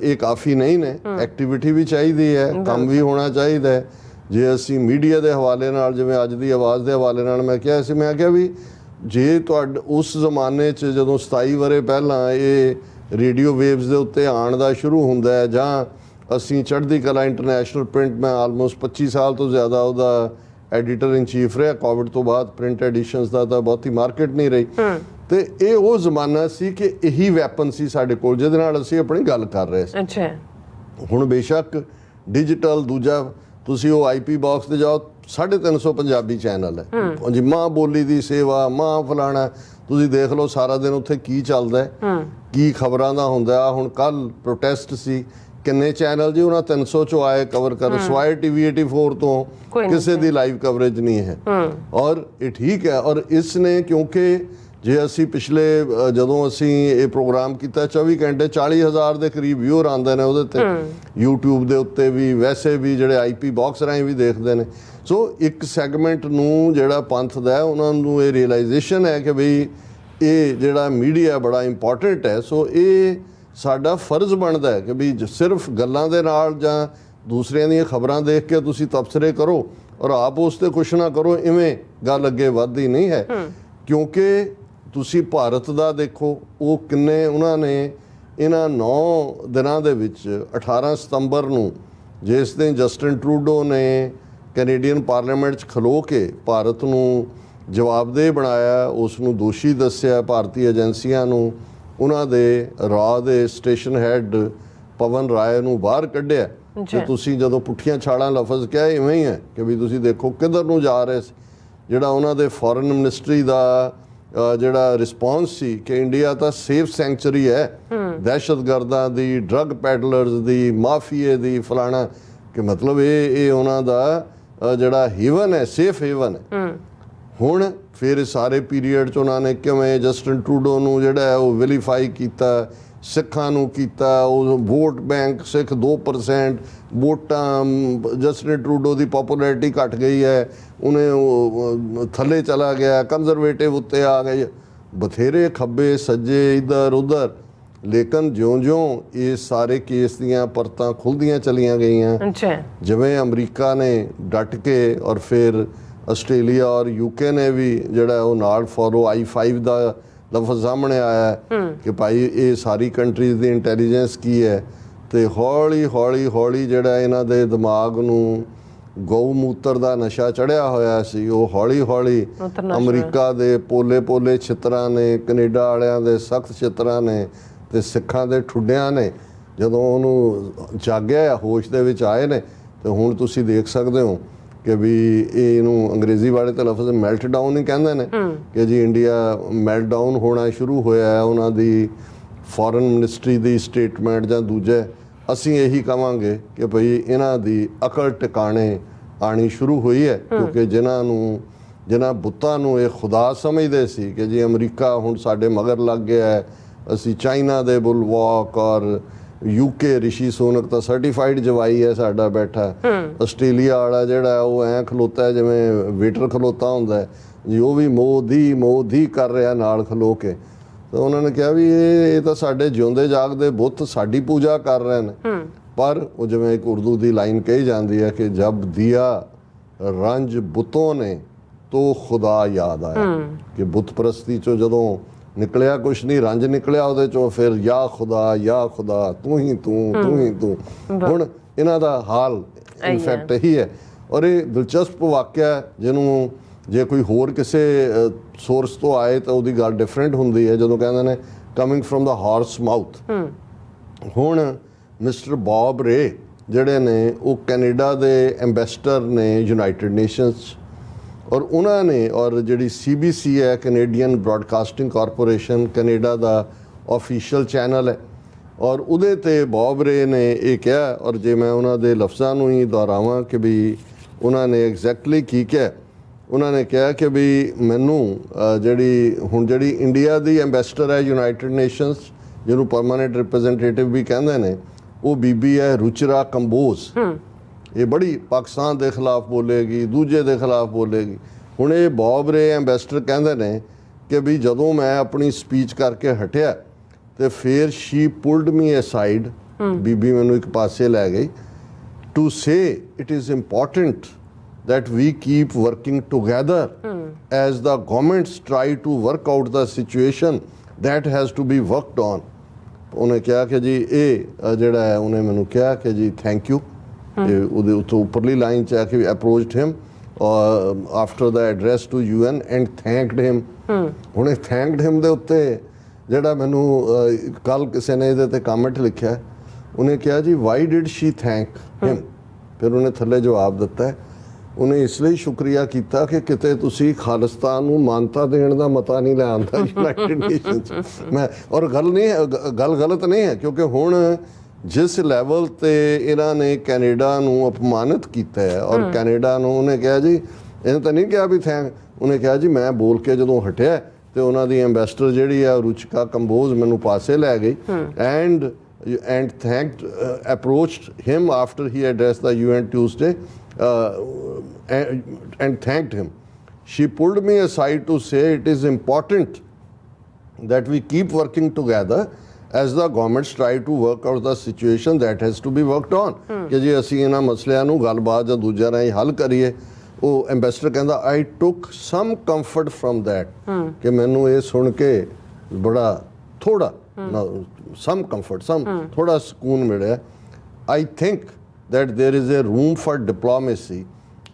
ਇਹ ਕਾਫੀ ਨਹੀਂ ਨੇ, ਐਕਟੀਵਿਟੀ ਵੀ ਚਾਹੀਦੀ ਹੈ, ਕੰਮ ਵੀ ਹੋਣਾ ਚਾਹੀਦਾ ਹੈ। ਜੇ ਅਸੀਂ ਮੀਡੀਆ ਦੇ ਹਵਾਲੇ ਨਾਲ, ਜਿਵੇਂ ਅੱਜ ਦੀ ਆਵਾਜ਼ ਦੇ ਹਵਾਲੇ ਨਾਲ ਮੈਂ ਕਿਹਾ ਸੀ, ਮੈਂ ਕਿਹਾ ਵੀ ਜੇ ਤੁਹਾਡੇ ਉਸ ਜ਼ਮਾਨੇ 'ਚ ਜਦੋਂ 27 ਵਰੇ ਪਹਿਲਾਂ ਇਹ ਰੇਡੀਓ ਵੇਵਸ ਦੇ ਉੱਤੇ ਆਉਣ ਦਾ ਸ਼ੁਰੂ ਹੁੰਦਾ ਹੈ, ਜਾਂ ਅਸੀਂ ਚੜ੍ਹਦੀ ਕਲਾ ਇੰਟਰਨੈਸ਼ਨਲ ਪ੍ਰਿੰਟ, ਮੈਂ ਆਲਮੋਸਟ 25 ਸਾਲ ਤੋਂ ਜ਼ਿਆਦਾ ਉਹਦਾ ਐਡੀਟਰ ਇਨ ਚੀਫ ਰਿਹਾ। ਕੋਵਿਡ ਤੋਂ ਬਾਅਦ ਪ੍ਰਿੰਟ ਐਡੀਸ਼ਨਸ ਦਾ ਤਾਂ ਬਹੁਤੀ ਮਾਰਕੀਟ ਨਹੀਂ ਰਹੀ, ਤੇ ਇਹ ਉਹ ਜ਼ਮਾਨਾ ਸੀ ਕਿ ਇਹੀ ਵੈਪਨ ਸੀ ਸਾਡੇ ਕੋਲ ਜਿਹਦੇ ਨਾਲ ਅਸੀਂ ਆਪਣੀ ਗੱਲ ਕਰ ਰਹੇ ਸੀ। ਹੁਣ ਬੇਸ਼ੱਕ ਡਿਜੀਟਲ ਦੂਜਾ, ਤੁਸੀਂ ਉਹ IP ਬਾਕਸ ਤੇ ਜਾਓ, 350 ਪੰਜਾਬੀ ਚੈਨਲ ਹੈ ਜੀ, ਮਾਂ ਬੋਲੀ ਦੀ ਸੇਵਾ, ਮਾਂ ਫਲਾਣਾ, ਤੁਸੀਂ ਦੇਖ ਲਓ ਸਾਰਾ ਦਿਨ ਉੱਥੇ ਕੀ ਚੱਲਦਾ ਹੈ, ਕੀ ਖਬਰਾਂ ਦਾ ਹੁੰਦਾ। ਹੁਣ ਕੱਲ ਪ੍ਰੋਟੈਸਟ ਸੀ, ਕਿੰਨੇ ਚੈਨਲ ਜੀ ਉਹਨਾਂ 300 ਚੋਂ ਆਏ ਕਵਰ ਕਰ, ਸਵਾਏ TV 84 ਤੋਂ ਕਿਸੇ ਦੀ ਲਾਈਵ ਕਵਰੇਜ ਨਹੀਂ ਹੈ। ਔਰ ਇਹ ਠੀਕ ਹੈ। ਔਰ ਇਸ ਨੇ, ਕਿਉਂਕਿ ਜੇ ਅਸੀਂ ਪਿਛਲੇ ਜਦੋਂ ਅਸੀਂ ਇਹ ਪ੍ਰੋਗਰਾਮ ਕੀਤਾ 24 ਘੰਟੇ 40,000 ਦੇ ਕਰੀਬ ਵਿਊਅਰ ਆਉਂਦੇ ਨੇ ਉਹਦੇ ਤੇ, YouTube ਦੇ ਉੱਤੇ ਵੀ, ਵੈਸੇ ਵੀ ਜਿਹੜੇ IP ਬਾਕਸ ਰਾਹੀਂ ਵੀ ਦੇਖਦੇ ਨੇ। ਸੋ ਇੱਕ ਸੈਗਮੈਂਟ ਨੂੰ ਜਿਹੜਾ ਪੰਥ ਦਾ, ਉਹਨਾਂ ਨੂੰ ਇਹ ਰਿਅਲਾਈਜੇਸ਼ਨ ਹੈ ਕਿ ਬਈ ਇਹ ਜਿਹੜਾ ਮੀਡੀਆ ਬੜਾ ਇੰਪੋਰਟੈਂਟ ਹੈ। ਸੋ ਇਹ ਸਾਡਾ ਫਰਜ਼ ਬਣਦਾ ਹੈ ਕਿ ਵੀ ਸਿਰਫ ਗੱਲਾਂ ਦੇ ਨਾਲ ਜਾਂ ਦੂਸਰਿਆਂ ਦੀਆਂ ਖਬਰਾਂ ਦੇਖ ਕੇ ਤੁਸੀਂ ਤਬਸਰੇ ਕਰੋ ਔਰ ਆਪ ਉਸ ਤੇ ਕੁਛ ਨਾ ਕਰੋ, ਇਵੇਂ ਗੱਲ ਅੱਗੇ ਵੱਧਦੀ ਨਹੀਂ ਹੈ। ਕਿਉਂਕਿ ਤੁਸੀਂ ਭਾਰਤ ਦਾ ਦੇਖੋ, ਉਹ ਕਿੰਨੇ ਉਹਨਾਂ ਨੇ ਇਹਨਾਂ 9 ਦਿਨਾਂ ਦੇ ਵਿੱਚ 18 ਸਤੰਬਰ ਨੂੰ, ਜਿਸ ਦਿਨ ਜਸਟਿਨ ਟਰੂਡੋ ਨੇ ਕੈਨੇਡੀਅਨ ਪਾਰਲੀਮੈਂਟ 'ਚ ਖਲੋ ਕੇ ਭਾਰਤ ਨੂੰ ਜਵਾਬਦੇਹ ਬਣਾਇਆ, ਉਸ ਨੂੰ ਦੋਸ਼ੀ ਦੱਸਿਆ, ਭਾਰਤੀ ਏਜੰਸੀਆਂ ਨੂੰ, ਉਹਨਾਂ ਦੇ ਰਾਹ ਦੇ ਸਟੇਸ਼ਨ ਹੈਡ ਪਵਨ ਰਾਏ ਨੂੰ ਬਾਹਰ ਕੱਢਿਆ। ਤੇ ਤੁਸੀਂ ਜਦੋਂ ਪੁੱਠੀਆਂ ਛਾਲਾਂ ਲਫ਼ਜ਼ ਕਿਹਾ, ਇਵੇਂ ਹੀ ਹੈ ਕਿ ਵੀ ਤੁਸੀਂ ਦੇਖੋ ਕਿੱਧਰ ਨੂੰ ਜਾ ਰਹੇ ਸੀ। ਜਿਹੜਾ ਉਹਨਾਂ ਦੇ ਫੋਰਨ ਮਿਨਿਸਟਰੀ ਦਾ ਜਿਹੜਾ ਰਿਸਪੌਂਸ ਸੀ ਕਿ ਇੰਡੀਆ ਤਾਂ ਸੇਫ ਸੈਂਚੁਰੀ ਹੈ ਦਹਿਸ਼ਤਗਰਦਾਂ ਦੀ, ਡਰੱਗ ਪੈਡਲਰਸ ਦੀ, ਮਾਫੀਏ ਦੀ, ਫਲਾਣਾ, ਕਿ ਮਤਲਬ ਇਹ ਉਹਨਾਂ ਦਾ ਜਿਹੜਾ ਹੇਵਨ ਹੈ, ਸੇਫ ਹੇਵਨ ਹੈ। ਹੁਣ ਫਿਰ ਸਾਰੇ ਪੀਰੀਅਡ 'ਚ ਉਹਨਾਂ ਨੇ ਕਿਵੇਂ ਜਸਟਿਨ ਟਰੂਡੋ ਨੂੰ ਜਿਹੜਾ ਹੈ ਉਹ ਵਿਲੀਫਾਈ ਕੀਤਾ, ਸਿੱਖਾਂ ਨੂੰ ਕੀਤਾ, ਉਹ ਵੋਟ ਬੈਂਕ ਸਿੱਖ 2%, ਵੋਟਾਂ ਜਸਟਿਨ ਟਰੂਡੋ ਦੀ ਪੋਪੂਲੈਰਿਟੀ ਘਟ ਗਈ ਹੈ, ਉਹਨੇ ਥੱਲੇ ਚਲਾ ਗਿਆ, ਕੰਜ਼ਰਵੇਟਿਵ ਉੱਤੇ ਆ ਗਏ, ਬਥੇਰੇ ਖੱਬੇ ਸੱਜੇ ਇੱਧਰ ਉੱਧਰ। ਲੇਕਿਨ ਜਿਉਂ-ਜਿਉਂ ਇਹ ਸਾਰੇ ਕੇਸ ਦੀਆਂ ਪਰਤਾਂ ਖੁੱਲ੍ਹਦੀਆਂ ਚਲੀਆਂ ਗਈਆਂ, ਜਿਵੇਂ ਅਮਰੀਕਾ ਨੇ ਡਟ ਕੇ, ਔਰ ਫਿਰ ਆਸਟ੍ਰੇਲੀਆ ਔਰ UK ਨੇ ਵੀ ਜਿਹੜਾ ਉਹ ਨਾਲ ਫੋਲੋ I5 ਦਾ ਲਫ਼ਜ਼ ਸਾਹਮਣੇ ਆਇਆ ਕਿ ਭਾਈ ਇਹ ਸਾਰੀ ਕੰਟਰੀਜ਼ ਦੀ ਇੰਟੈਲੀਜੈਂਸ ਕੀ ਹੈ। ਤੇ ਹੌਲੀ ਜਿਹੜਾ ਇਹਨਾਂ ਦੇ ਦਿਮਾਗ ਨੂੰ ਗਊ ਮੂਤਰ ਦਾ ਨਸ਼ਾ ਚੜਿਆ ਹੋਇਆ ਸੀ, ਉਹ ਹੌਲੀ ਅਮਰੀਕਾ ਦੇ ਪੋਲੇ ਛਿੱਤਰਾਂ ਨੇ, ਕੈਨੇਡਾ ਵਾਲਿਆਂ ਦੇ ਸਖਤ ਛਿੱਤਰਾਂ ਨੇ, ਤੇ ਸਿੱਖਾਂ ਦੇ ਠੁੱਡਿਆਂ ਨੇ ਜਦੋਂ ਉਹਨੂੰ ਜਾਗਿਆ, ਹੋਸ਼ ਦੇ ਵਿੱਚ ਆਏ ਨੇ। ਤੇ ਹੁਣ ਤੁਸੀਂ ਦੇਖ ਸਕਦੇ ਹੋ ਕਿ ਵੀ ਇਹਨੂੰ ਅੰਗਰੇਜ਼ੀ ਵਾਲੇ ਤਾਂ ਲਫ਼ਜ਼ ਮੈਲਟ ਡਾਊਨ ਹੀ ਕਹਿੰਦੇ ਨੇ ਕਿ ਜੀ ਇੰਡੀਆ ਮੈਲਟ ਡਾਊਨ ਹੋਣਾ ਸ਼ੁਰੂ ਹੋਇਆ ਹੈ। ਉਹਨਾਂ ਦੀ ਫੋਰਨ ਮਿਨਿਸਟਰੀ ਦੀ ਸਟੇਟਮੈਂਟ ਜਾਂ ਦੂਜੇ, ਅਸੀਂ ਇਹੀ ਕਹਾਂਗੇ ਕਿ ਭਈ ਇਹਨਾਂ ਦੀ ਅਕਲ ਟਿਕਾਣੇ ਆਣੀ ਸ਼ੁਰੂ ਹੋਈ ਹੈ। ਕਿਉਂਕਿ ਜਿਨ੍ਹਾਂ ਬੁੱਤਾਂ ਨੂੰ ਇਹ ਖੁਦਾ ਸਮਝਦੇ ਸੀ ਕਿ ਜੀ ਅਮਰੀਕਾ ਹੁਣ ਸਾਡੇ ਮਗਰ ਲੱਗ ਗਿਆ ਹੈ, ਅਸੀਂ ਚਾਈਨਾ ਦੇ ਬੁਲਵਾਕ, ਔਰ UK ਰਿਸ਼ੀ ਸੋਨਕ ਤਾਂ ਸਰਟੀਫਾਈਡ ਜਵਾਈ ਹੈ ਸਾਡਾ ਬੈਠਾ, ਆਸਟ੍ਰੇਲੀਆ ਵਾਲਾ ਜਿਹੜਾ ਉਹ ਐਂ ਖਲੋਤਾ ਜਿਵੇਂ ਵੇਟਰ ਖਲੋਤਾ ਹੁੰਦਾ ਹੈ, ਜੀ ਉਹ ਵੀ ਮੋਦੀ ਕਰ ਰਿਹਾ ਨਾਲ ਖਲੋ ਕੇ। ਤਾਂ ਉਹਨਾਂ ਨੇ ਕਿਹਾ ਵੀ ਇਹ ਤਾਂ ਸਾਡੇ ਜਿਉਂਦੇ ਜਾਗਦੇ ਬੁੱਤ ਸਾਡੀ ਪੂਜਾ ਕਰ ਰਹੇ ਨੇ। ਪਰ ਉਹ ਜਿਵੇਂ ਇੱਕ ਉਰਦੂ ਦੀ ਲਾਈਨ ਕਹੀ ਜਾਂਦੀ ਹੈ ਕਿ ਜਬ ਦਿਆ ਰੰਜ ਬੁੱਤੋਂ ਨੇ ਤੋ ਖੁਦਾ ਯਾਦ ਆਇਆ, ਕਿ ਬੁੱਤ ਪ੍ਰਸਤੀ ਚੋਂ ਜਦੋਂ ਨਿਕਲਿਆ ਕੁਛ ਨਹੀਂ, ਰੰਜ ਨਿਕਲਿਆ ਉਹਦੇ ਚੋਂ, ਫਿਰ ਯਾ ਖੁਦਾ ਤੂੰ ਹੀ ਤੂੰ। ਹੁਣ ਇਹਨਾਂ ਦਾ ਹਾਲ ਇਨਫੈਕਟ ਇਹੀ ਹੈ। ਔਰ ਇਹ ਦਿਲਚਸਪ ਵਾਕਿਆ ਜਿਹਨੂੰ ਜੇ ਕੋਈ ਹੋਰ ਕਿਸੇ ਸੋਰਸ ਤੋਂ ਆਏ ਤਾਂ ਉਹਦੀ ਗੱਲ ਡਿਫਰੈਂਟ ਹੁੰਦੀ ਹੈ, ਜਦੋਂ ਕਹਿੰਦੇ ਨੇ coming from the horse mouth. ਹੁਣ ਮਿਸਟਰ ਬੌਬ ਰੇ ਜਿਹੜੇ ਨੇ ਉਹ ਕੈਨੇਡਾ ਦੇ ਐਂਬੈਸਡਰ ਨੇ ਯੂਨਾਈਟਿਡ ਨੇਸ਼ਨਸ, ਔਰ ਉਹਨਾਂ ਨੇ ਔਰ ਜਿਹੜੀ CBC ਹੈ ਕੈਨੇਡੀਅਨ ਬ੍ਰੌਡਕਾਸਟਿੰਗ ਕਾਰਪੋਰੇਸ਼ਨ ਕੈਨੇਡਾ ਦਾ ਆਫੀਸ਼ੀਅਲ ਚੈਨਲ ਹੈ, ਔਰ ਉਹਦੇ ਤੇ ਬੌਬ ਰੇ ਨੇ ਇਹ ਕਿਹਾ, ਔਰ ਜੇ ਮੈਂ ਉਹਨਾਂ ਦੇ ਲਫ਼ਜ਼ਾਂ ਨੂੰ ਹੀ ਦੁਹਰਾਵਾਂ ਕਿ ਵੀ ਉਹਨਾਂ ਨੇ ਐਗਜ਼ੈਕਟਲੀ ਕੀ ਕਿਹਾ। ਉਹਨਾਂ ਨੇ ਕਿਹਾ ਕਿ ਵੀ ਮੈਨੂੰ ਜਿਹੜੀ ਇੰਡੀਆ ਦੀ ਐਂਬੈਸਡਰ ਹੈ ਯੂਨਾਈਟਿਡ ਨੇਸ਼ਨਸ, ਜਿਹਨੂੰ ਪਰਮਾਨੈਂਟ ਰਿਪਰੈਜ਼ੈਂਟੇਟਿਵ ਵੀ ਕਹਿੰਦੇ ਨੇ, ਉਹ ਬੀਬੀ ਹੈ ਰੁਚਿਰਾ ਕੰਬੋਜ। ਇਹ ਬੜੀ ਪਾਕਿਸਤਾਨ ਦੇ ਖਿਲਾਫ ਬੋਲੇਗੀ, ਦੂਜੇ ਦੇ ਖਿਲਾਫ ਬੋਲੇਗੀ। ਹੁਣ ਇਹ ਬੌਬ ਰੇ ਐਂਬੈਸਡਰ ਕਹਿੰਦੇ ਨੇ ਕਿ ਵੀ ਜਦੋਂ ਮੈਂ ਆਪਣੀ ਸਪੀਚ ਕਰਕੇ ਹਟਿਆ ਤੇ ਫਿਰ ਸ਼ੀ ਪੁਲਡ ਮੀ ਅਸਾਈਡ, ਬੀਬੀ ਮੈਨੂੰ ਇੱਕ ਪਾਸੇ ਲੈ ਗਈ, to say it is important that we keep working together as the governments try to work out the situation that has to be worked on। ਉਹਨੇ ਕਿਹਾ ਕਿ ਜੀ ਇਹ ਜਿਹੜਾ ਹੈ, ਉਹਨੇ ਮੈਨੂੰ ਕਿਹਾ ਕਿ ਜੀ ਥੈਂਕ ਯੂ। ਉਹਦੇ ਉੱਤੋਂ ਉੱਪਰਲੀ ਲਾਈਨ 'ਚ ਆ ਕੇ approached him after the address to UN and thanked him. ਹੁਣ ਇਹ ਥੈਂਕਡ ਹਿਮ ਦੇ ਉੱਤੇ ਜਿਹੜਾ ਮੈਨੂੰ ਕੱਲ ਕਿਸੇ ਨੇ ਇਹਦੇ ਤੇ ਕਮੈਂਟ ਲਿਖਿਆ, ਉਹਨੇ ਕਿਹਾ ਜੀ ਵਾਈ ਡਿਡ ਸ਼ੀ ਥੈਂਕ ਹਿਮ। ਫਿਰ ਉਹਨੇ ਥੱਲੇ ਜਵਾਬ ਦਿੱਤਾ, ਉਹਨੇ ਇਸ ਲਈ ਸ਼ੁਕਰੀਆ ਕੀਤਾ ਕਿ ਕਿਤੇ ਤੁਸੀਂ ਖਾਲਿਸਤਾਨ ਨੂੰ ਮਾਨਤਾ ਦੇਣ ਦਾ ਮਤਾ ਨਹੀਂ ਲੈ ਆਉਂਦਾ ਯੂਨਾਈਟਿਡ ਨੇਸ਼ਨਸ। ਮੈਂ ਔਰ ਗੱਲ ਗਲਤ ਨਹੀਂ ਹੈ, ਕਿਉਂਕਿ ਹੁਣ ਜਿਸ ਲੈਵਲ ਤੇ ਇਹਨਾਂ ਨੇ ਕੈਨੇਡਾ ਨੂੰ ਅਪਮਾਨਿਤ ਕੀਤਾ ਹੈ, ਔਰ ਕੈਨੇਡਾ ਨੂੰ ਉਹਨੇ ਕਿਹਾ ਜੀ, ਇਹਨੇ ਤਾਂ ਨਹੀਂ ਕਿਹਾ ਵੀ ਉਹਨੇ ਕਿਹਾ ਜੀ ਮੈਂ ਬੋਲ ਕੇ ਜਦੋਂ ਹਟਿਆ ਤੇ ਉਹਨਾਂ ਦੀ ਐਂਬੈਸਡਰ ਜਿਹੜੀ ਆ ਰੁਚਿਕਾ ਕੰਬੋਜ ਮੈਨੂੰ ਪਾਸੇ ਲੈ ਗਈ and approached him after he addressed the UN Tuesday and thanked him. She pulled me aside to say it is important that we keep working together as the governments try to work out the situation that has to be worked on। ਕਿ ਜੀ ਅਸੀਂ ਇਹਨਾਂ ਮਸਲਿਆਂ ਨੂੰ ਗੱਲਬਾਤ ਜਾਂ ਦੂਜਿਆਂ ਰਾਹੀਂ ਹੱਲ ਕਰੀਏ। ਉਹ ਐਂਬੈਸਡਰ ਕਹਿੰਦਾ I took some comfort from that, ਕਿ ਮੈਨੂੰ ਇਹ ਸੁਣ ਕੇ ਬੜਾ ਥੋੜਾ some comfort, ਥੋੜਾ ਸਕੂਨ ਮਿਲਿਆ। I think that there is a room for diplomacy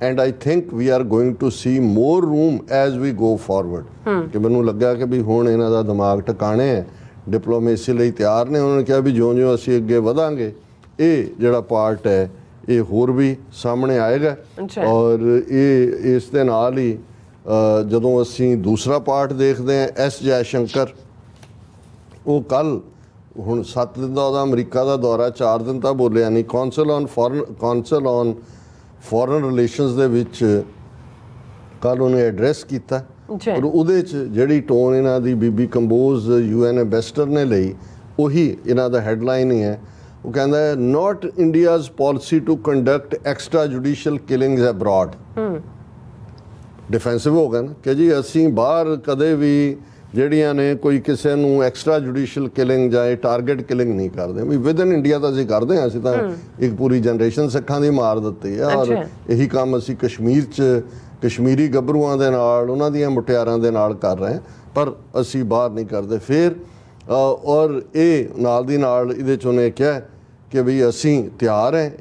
and I think we are going to see more room as we go forward। ਕਿ ਮੈਨੂੰ ਲੱਗਾ ਕਿ ਵੀ ਹੁਣ ਇਹਨਾਂ ਦਾ ਦਿਮਾਗ ਟਿਕਾਣੇ ਹੈ, ਡਿਪਲੋਮੇਸੀ ਲਈ ਤਿਆਰ ਨੇ। ਉਹਨਾਂ ਨੇ ਕਿਹਾ ਵੀ ਜਿਉਂ-ਜਿਉਂ ਅਸੀਂ ਅੱਗੇ ਵਧਾਂਗੇ ਇਹ ਜਿਹੜਾ ਪਾਰਟ ਹੈ ਇਹ ਹੋਰ ਵੀ ਸਾਹਮਣੇ ਆਏਗਾ। ਔਰ ਇਹ ਇਸ ਦੇ ਨਾਲ ਹੀ ਜਦੋਂ ਅਸੀਂ ਦੂਸਰਾ ਪਾਰਟ ਦੇਖਦੇ ਹਾਂ S ਜੈਸ਼ੰਕਰ, ਉਹ ਕੱਲ ਹੁਣ 7 ਦਿਨ ਦਾ ਉਹਦਾ ਅਮਰੀਕਾ ਦਾ ਦੌਰਾ, 4 ਦਿਨ ਤਾਂ ਬੋਲਿਆ ਨਹੀਂ। ਕੌਂਸਲ ਔਨ ਫੋਰਨ ਰਿਲੇਸ਼ਨਸ ਦੇ ਵਿੱਚ ਕੱਲ ਉਹਨੇ ਐਡਰੈਸ ਕੀਤਾ, ਔਰ ਉਹਦੇ 'ਚ ਜਿਹੜੀ ਟੋਨ ਇਹਨਾਂ ਦੀ ਬੀਬੀ ਕੰਬੋਜ UN ਐਂਬੈਸਡਰ ਨੇ ਲਈ, ਉਹੀ ਇਹਨਾਂ ਦਾ ਹੈਡਲਾਈਨ ਹੀ ਹੈ। ਉਹ ਕਹਿੰਦਾ ਹੈ not India's policy to conduct extra judicial killings abroad. Defensive ਹੋ ਗਿਆ ਨਾ ਕਿ ਜੀ ਅਸੀਂ ਬਾਹਰ ਕਦੇ ਵੀ ਜਿਹੜੀਆਂ ਨੇ ਕੋਈ ਕਿਸੇ ਨੂੰ ਐਕਸਟਰਾ ਜੁਡੀਸ਼ੀਅਲ ਕਿਲਿੰਗ ਜਾਂ ਟਾਰਗੇਟ ਕਿਲਿੰਗ ਨਹੀਂ ਕਰਦੇ, ਵੀ ਵਿਦ ਇਨ ਇੰਡੀਆ ਤਾਂ ਅਸੀਂ ਕਰਦੇ ਹਾਂ। ਅਸੀਂ ਤਾਂ ਇੱਕ ਪੂਰੀ ਜਨਰੇਸ਼ਨ ਸਿੱਖਾਂ ਦੀ ਮਾਰ ਦਿੱਤੀ ਆ, ਔਰ ਇਹੀ ਕੰਮ ਅਸੀਂ ਕਸ਼ਮੀਰ 'ਚ ਕਸ਼ਮੀਰੀ ਗੱਭਰੂਆਂ ਦੇ ਨਾਲ, ਉਹਨਾਂ ਦੀਆਂ ਮੁਟਿਆਰਾਂ ਦੇ ਨਾਲ ਕਰ ਰਹੇ ਹਾਂ, ਪਰ ਅਸੀਂ ਬਾਹਰ ਨਹੀਂ ਕਰਦੇ। ਫਿਰ ਔਰ ਇਹ ਨਾਲ ਦੀ ਨਾਲ ਇਹਦੇ 'ਚ ਉਹਨੇ ਕਿਹਾ ਕਿ ਵੀ ਅਸੀਂ ਤਿਆਰ ਹੈ,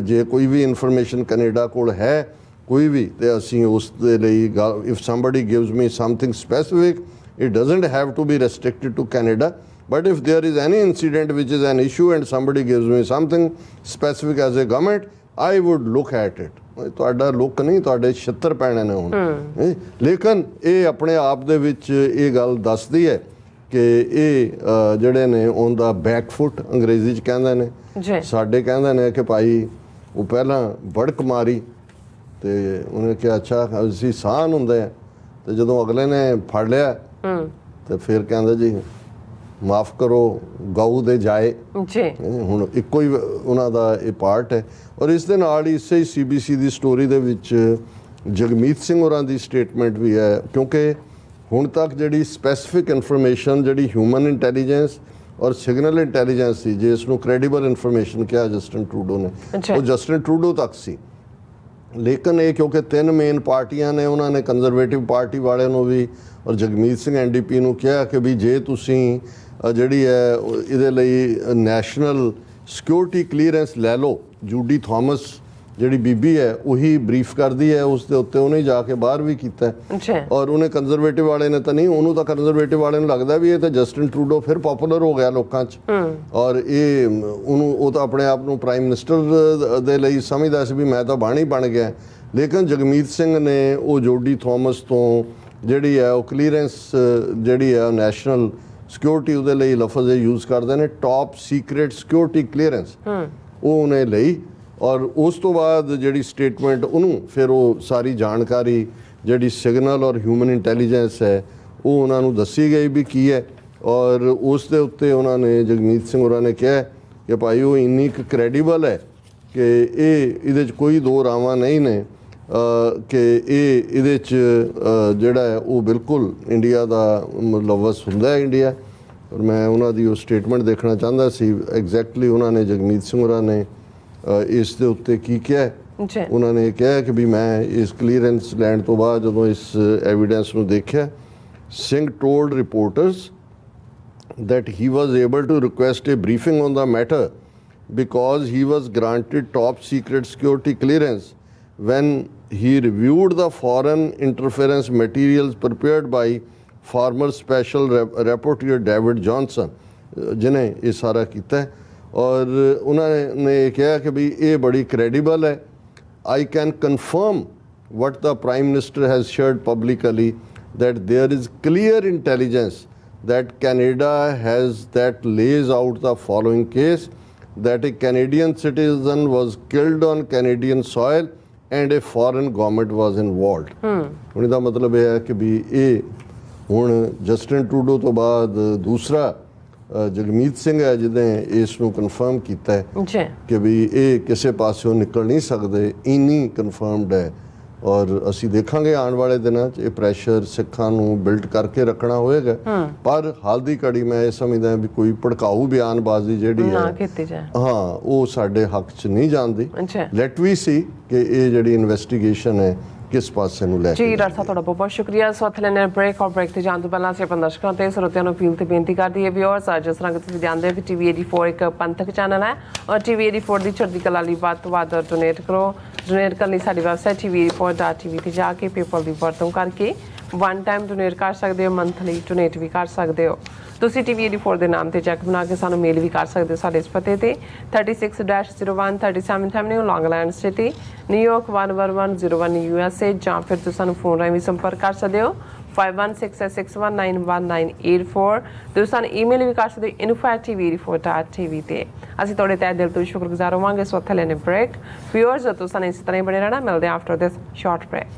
ਜੇ ਕੋਈ ਵੀ ਇਨਫੋਰਮੇਸ਼ਨ ਕੈਨੇਡਾ ਕੋਲ ਹੈ ਕੋਈ ਵੀ, ਤੇ ਅਸੀਂ ਉਸ ਦੇ ਲਈ if somebody gives me something specific, it doesn't have to be restricted to Canada, but if there is any incident which is an issue and somebody gives me something specific as a government, I would look at it। ਤੁਹਾਡਾ look ਨਹੀਂ, ਤੁਹਾਡੇ ਛਿੱਤਰ ਪੈਣੇ ਨੇ ਹੁਣ। ਲੇਕਿਨ ਇਹ ਆਪਣੇ ਆਪ ਦੇ ਵਿੱਚ ਇਹ ਗੱਲ ਦੱਸਦੀ ਹੈ ਕਿ ਇਹ ਜਿਹੜੇ ਨੇ ਔਨ ਦਾ ਬੈਕ ਫੁੱਟ ਅੰਗਰੇਜ਼ੀ 'ਚ ਕਹਿੰਦੇ ਨੇ, ਸਾਡੇ ਕਹਿੰਦੇ ਨੇ ਕਿ ਭਾਈ ਉਹ ਪਹਿਲਾਂ ਵੜਕ ਮਾਰੀ ਤੇ ਉਹਨੇ ਕਿਹਾ ਅੱਛਾ ਅਸੀਂ ਸਾਨ ਹੁੰਦੇ ਆ, ਤੇ ਜਦੋਂ ਅਗਲੇ ਨੇ ਫੜ ਲਿਆ ਤੇ ਫਿਰ ਕਹਿੰਦੇ ਜੀ ਮਾਫ ਕਰੋ ਗਊ ਦੇ ਜਾਏ। ਹੁਣ ਇੱਕੋ ਹੀ ਉਹਨਾਂ ਦਾ ਇਹ ਪਾਰਟ ਹੈ। ਔਰ ਇਸ ਦੇ ਨਾਲ ਹੀ ਇਸੇ CBC ਦੀ ਸਟੋਰੀ ਦੇ ਵਿੱਚ ਜਗਮੀਤ ਸਿੰਘ ਹੋਰਾਂ ਦੀ ਸਟੇਟਮੈਂਟ ਵੀ ਹੈ, ਕਿਉਂਕਿ ਹੁਣ ਤੱਕ ਜਿਹੜੀ ਸਪੈਸੀਫਿਕ ਇਨਫੋਰਮੇਸ਼ਨ ਜਿਹੜੀ ਹਿਊਮਨ ਇੰਟੈਲੀਜੈਂਸ ਔਰ ਸਿਗਨਲ ਇੰਟੈਲੀਜੈਂਸ ਸੀ, ਜੇ ਇਸ ਨੂੰ ਕ੍ਰੈਡੀਬਲ ਇਨਫੋਰਮੇਸ਼ਨ ਕਿਹਾ ਜਸਟਿਨ ਟਰੂਡੋ ਨੇ, ਉਹ ਜਸਟਿਨ ਟਰੂਡੋ ਤੱਕ ਸੀ। ਲੇਕਿਨ ਇਹ ਕਿਉਂਕਿ 3 ਮੇਨ ਪਾਰਟੀਆਂ ਨੇ, ਉਹਨਾਂ ਨੇ ਕੰਜ਼ਰਵੇਟਿਵ ਪਾਰਟੀ ਵਾਲਿਆਂ ਨੂੰ ਵੀ ਔਰ ਜਗਮੀਤ ਸਿੰਘ NDP ਨੂੰ ਕਿਹਾ ਕਿ ਵੀ ਜੇ ਤੁਸੀਂ ਜਿਹੜੀ ਹੈ ਇਹਦੇ ਲਈ ਨੈਸ਼ਨਲ ਸਿਕਿਉਰਿਟੀ ਕਲੀਅਰੈਂਸ ਲੈ ਲਓ। ਜੂਡੀ ਥਾਮਸ ਜਿਹੜੀ ਬੀਬੀ ਹੈ ਉਹੀ ਬਰੀਫ ਕਰਦੀ ਹੈ ਉਸ ਦੇ ਉੱਤੇ, ਉਹਨੇ ਜਾ ਕੇ ਬਾਹਰ ਵੀ ਕੀਤਾ ਔਰ ਉਹਨੇ ਕੰਜ਼ਰਵੇਟਿਵ ਵਾਲੇ ਨੇ ਤਾਂ ਨਹੀਂ, ਉਹਨੂੰ ਤਾਂ ਕੰਜ਼ਰਵੇਟਿਵ ਵਾਲੇ ਨੂੰ ਲੱਗਦਾ ਵੀ ਇਹ ਤਾਂ ਜਸਟਿਨ ਟਰੂਡੋ ਫਿਰ ਪਪੂਲਰ ਹੋ ਗਿਆ ਲੋਕਾਂ 'ਚ ਔਰ ਇਹ ਉਹ ਤਾਂ ਆਪਣੇ ਆਪ ਨੂੰ ਪ੍ਰਾਈਮ ਮਿਨਿਸਟਰ ਦੇ ਲਈ ਸਮਝਦਾ ਸੀ ਵੀ ਮੈਂ ਤਾਂ ਬਣ ਗਿਆ। ਲੇਕਿਨ ਜਗਮੀਤ ਸਿੰਘ ਨੇ ਉਹ ਜੋਡੀ ਥਾਮਸ ਤੋਂ ਜਿਹੜੀ ਹੈ ਉਹ ਕਲੀਅਰੈਂਸ ਜਿਹੜੀ ਹੈ ਨੈਸ਼ਨਲ ਸਿਕਿਉਰਿਟੀ ਉਹਦੇ ਲਈ ਲਫ਼ਜ਼ ਯੂਜ਼ ਕਰਦੇ ਨੇ, ਟੌਪ ਸੀਕ੍ਰੇਟ ਸਿਕਿਉਰਿਟੀ ਕਲੀਅਰੈਂਸ, ਉਹ ਉਹਨੇ ਲਈ ਔਰ ਉਸ ਤੋਂ ਬਾਅਦ ਜਿਹੜੀ ਸਟੇਟਮੈਂਟ ਉਹਨੂੰ ਫਿਰ ਉਹ ਸਾਰੀ ਜਾਣਕਾਰੀ ਜਿਹੜੀ ਸਿਗਨਲ ਔਰ ਹਿਊਮਨ ਇੰਟੈਲੀਜੈਂਸ ਹੈ ਉਹ ਉਹਨਾਂ ਨੂੰ ਦੱਸੀ ਗਈ ਵੀ ਕੀ ਹੈ ਔਰ ਉਸ ਦੇ ਉੱਤੇ ਉਹਨਾਂ ਨੇ ਜਗਮੀਤ ਸਿੰਘ ਹੋਰਾਂ ਨੇ ਕਿਹਾ ਕਿ ਭਾਈ ਉਹ ਇੰਨੀ ਕੁ ਕ੍ਰੈਡੀਬਲ ਹੈ ਕਿ ਇਹਦੇ 'ਚ ਕੋਈ ਦੋ ਰਾਵਾਂ ਨਹੀਂ ਨੇ ਕਿ ਇਹਦੇ 'ਚ ਜਿਹੜਾ ਹੈ ਉਹ ਬਿਲਕੁਲ ਇੰਡੀਆ ਦਾ ਲਫ਼ਜ਼ ਹੁੰਦਾ ਹੈ ਇੰਡੀਆ। ਔਰ ਮੈਂ ਉਹਨਾਂ ਦੀ ਉਹ ਸਟੇਟਮੈਂਟ ਦੇਖਣਾ ਚਾਹੁੰਦਾ ਸੀ ਐਗਜ਼ੈਕਟਲੀ ਉਹਨਾਂ ਨੇ ਜਗਮੀਤ ਸਿੰਘ ਹੋਰਾਂ ਨੇ ਇਸ ਦੇ ਉੱਤੇ ਕੀ ਕਿਹਾ। ਉਹਨਾਂ ਨੇ ਕਿਹਾ ਕਿ ਵੀ ਮੈਂ ਇਸ ਕਲੀਅਰੈਂਸ ਲੈਣ ਤੋਂ ਬਾਅਦ ਜਦੋਂ ਇਸ ਐਵੀਡੈਂਸ ਨੂੰ ਦੇਖਿਆ, Singh told reporters that he was able to request a briefing on the matter because he was granted top secret security clearance when he reviewed the foreign interference materials prepared by former special rapporteur David Johnson, जिन्हें ये सारा किया है और उन्होंने कहा कि भाई ये बड़ी credible है। I can confirm what the Prime Minister has shared publicly that there is clear intelligence that Canada has that lays out the following case, that a Canadian citizen was killed on Canadian soil and a foreign government was involved। ਹੁਣ ਇਹਦਾ ਮਤਲਬ ਇਹ ਹੈ ਕਿ ਵੀ ਇਹ ਹੁਣ Justin Trudeau ਤੋਂ ਬਾਅਦ ਦੂਸਰਾ ਜਗਮੀਤ ਸਿੰਘ ਹੈ ਜਿਹਨੇ ਇਸ ਨੂੰ ਕਨਫਰਮ ਕੀਤਾ ਹੈ ਕਿ ਵੀ ਇਹ ਕਿਸੇ ਪਾਸਿਓਂ ਨਿਕਲ ਨਹੀਂ ਸਕਦੇ, ਇੰਨੀ ਕਨਫਰਮਡ ਹੈ। ਔਰ ਅਸੀਂ ਦੇਖਾਂਗੇ ਆਉਣ ਵਾਲੇ ਦਿਨਾਂ 'ਚ ਇਹ ਪ੍ਰੈਸ਼ਰ ਸਿੱਖਾਂ ਨੂੰ ਬਿਲਡ ਕਰਕੇ ਰੱਖਣਾ ਹੋਏਗਾ, ਪਰ ਹਾਲ ਦੀ ਘੜੀ ਮੈਂ ਇਹ ਸਮਝਦਾ ਵੀ ਕੋਈ ਭੜਕਾਊ ਬਿਆਨਬਾਜ਼ੀ ਜਿਹੜੀ ਹੈ ਹਾਂ ਉਹ ਸਾਡੇ ਹੱਕ 'ਚ ਨਹੀਂ ਜਾਂਦੀ। ਲੈਟ ਵੀ ਸੀ ਕਿ ਇਹ ਜਿਹੜੀ ਇਨਵੈਸਟੀਗੇਸ਼ਨ ਹੈ ਕਿਸ ਪਾਸੇ ਨੂੰ ਲੈ ਕੇ। ਜੀ ਡਾਕਟਰ ਸਾਹਿਬ ਤੁਹਾਡਾ ਬਹੁਤ ਬਹੁਤ ਸ਼ੁਕਰੀਆ। ਸੋ ਇੱਥੇ ਲੈਣੇ ਬ੍ਰੇਕ ਤੇ ਜਾਣ ਤੋਂ ਪਹਿਲਾਂ ਅਸੀਂ ਆਪਣੇ ਦਰਸ਼ਕਾਂ ਤੇ ਸਰੋਤਿਆਂ ਨੂੰ ਅਪੀਲ ਤੇ ਬੇਨਤੀ ਕਰਦੀ ਹੈ ਵਿਊਅਰਸ, ਜਿਸ ਤਰ੍ਹਾਂ ਕਿ ਤੁਸੀਂ ਜਾਣਦੇ ਹੋ ਕਿ TV84 ਇੱਕ ਪੰਥਕ ਚੈਨਲ ਹੈ ਔਰ TV84 ਦੀ ਚੜ੍ਹਦੀ ਕਲਾ ਲਈ ਵੱਧ ਤੋਂ ਵੱਧ ਡੋਨੇਟ ਕਰੋ। ਡੋਨੇਟ ਕਰਨ ਲਈ ਸਾਡੀ ਵੈਬਸਾਈਟ TV84.tv ਤੇ ਜਾ ਕੇ ਪੇਪਲ ਦੀ ਵਰਤੋਂ ਕਰਕੇ ਵਨ ਟਾਈਮ ਡੋਨੇਟ ਕਰ ਸਕਦੇ ਹੋ, ਮੰਥਲੀ ਡੋਨੇਟ ਵੀ ਕਰ ਸਕਦੇ ਹੋ। ਤੁਸੀਂ TV84 ਦੇ ਨਾਮ ਤੇ ਚੈੱਕ ਬਣਾ ਕੇ ਸਾਨੂੰ ਮੇਲ ਵੀ ਕਰ ਸਕਦੇ ਹੋ ਸਾਡੇ ਇਸ ਪਤੇ ਤੇ 36-01 37th Avenue, Long Island City, New York 11101 USA, ਜਾਂ ਫਿਰ ਤੁਸੀਂ ਸਾਨੂੰ ਫੋਨ ਰਾਹੀਂ ਵੀ ਸੰਪਰਕ ਕਰ ਸਕਦੇ ਹੋ 5166191984। ਤੁਸੀਂ ਸਾਨੂੰ ਈਮੇਲ ਵੀ ਕਰ ਸਕਦੇ ਹੋ info@tv84.tv ਤੇ। ਅਸੀਂ ਤੁਹਾਡੇ ਤਹਿ ਦਿਲ ਤੋਂ ਸ਼ੁਕਰਗੁਜ਼ਾਰ ਹੋਵਾਂਗੇ। ਸੋ ਇੱਥੇ ਲੈਣੇ ਬ੍ਰੇਕ। ਵਿਊਅਰਸ ਤੁਸੀਂ ਸਾਨੂੰ ਇਸੇ ਤਰ੍ਹਾਂ ਹੀ ਬਣੇ ਰਹਿਣਾ। ਮਿਲਦੇ ਹਾਂ ਆਫਟਰ ਦਿਸ ਸ਼ਾਰਟ ਬ੍ਰੇਕ।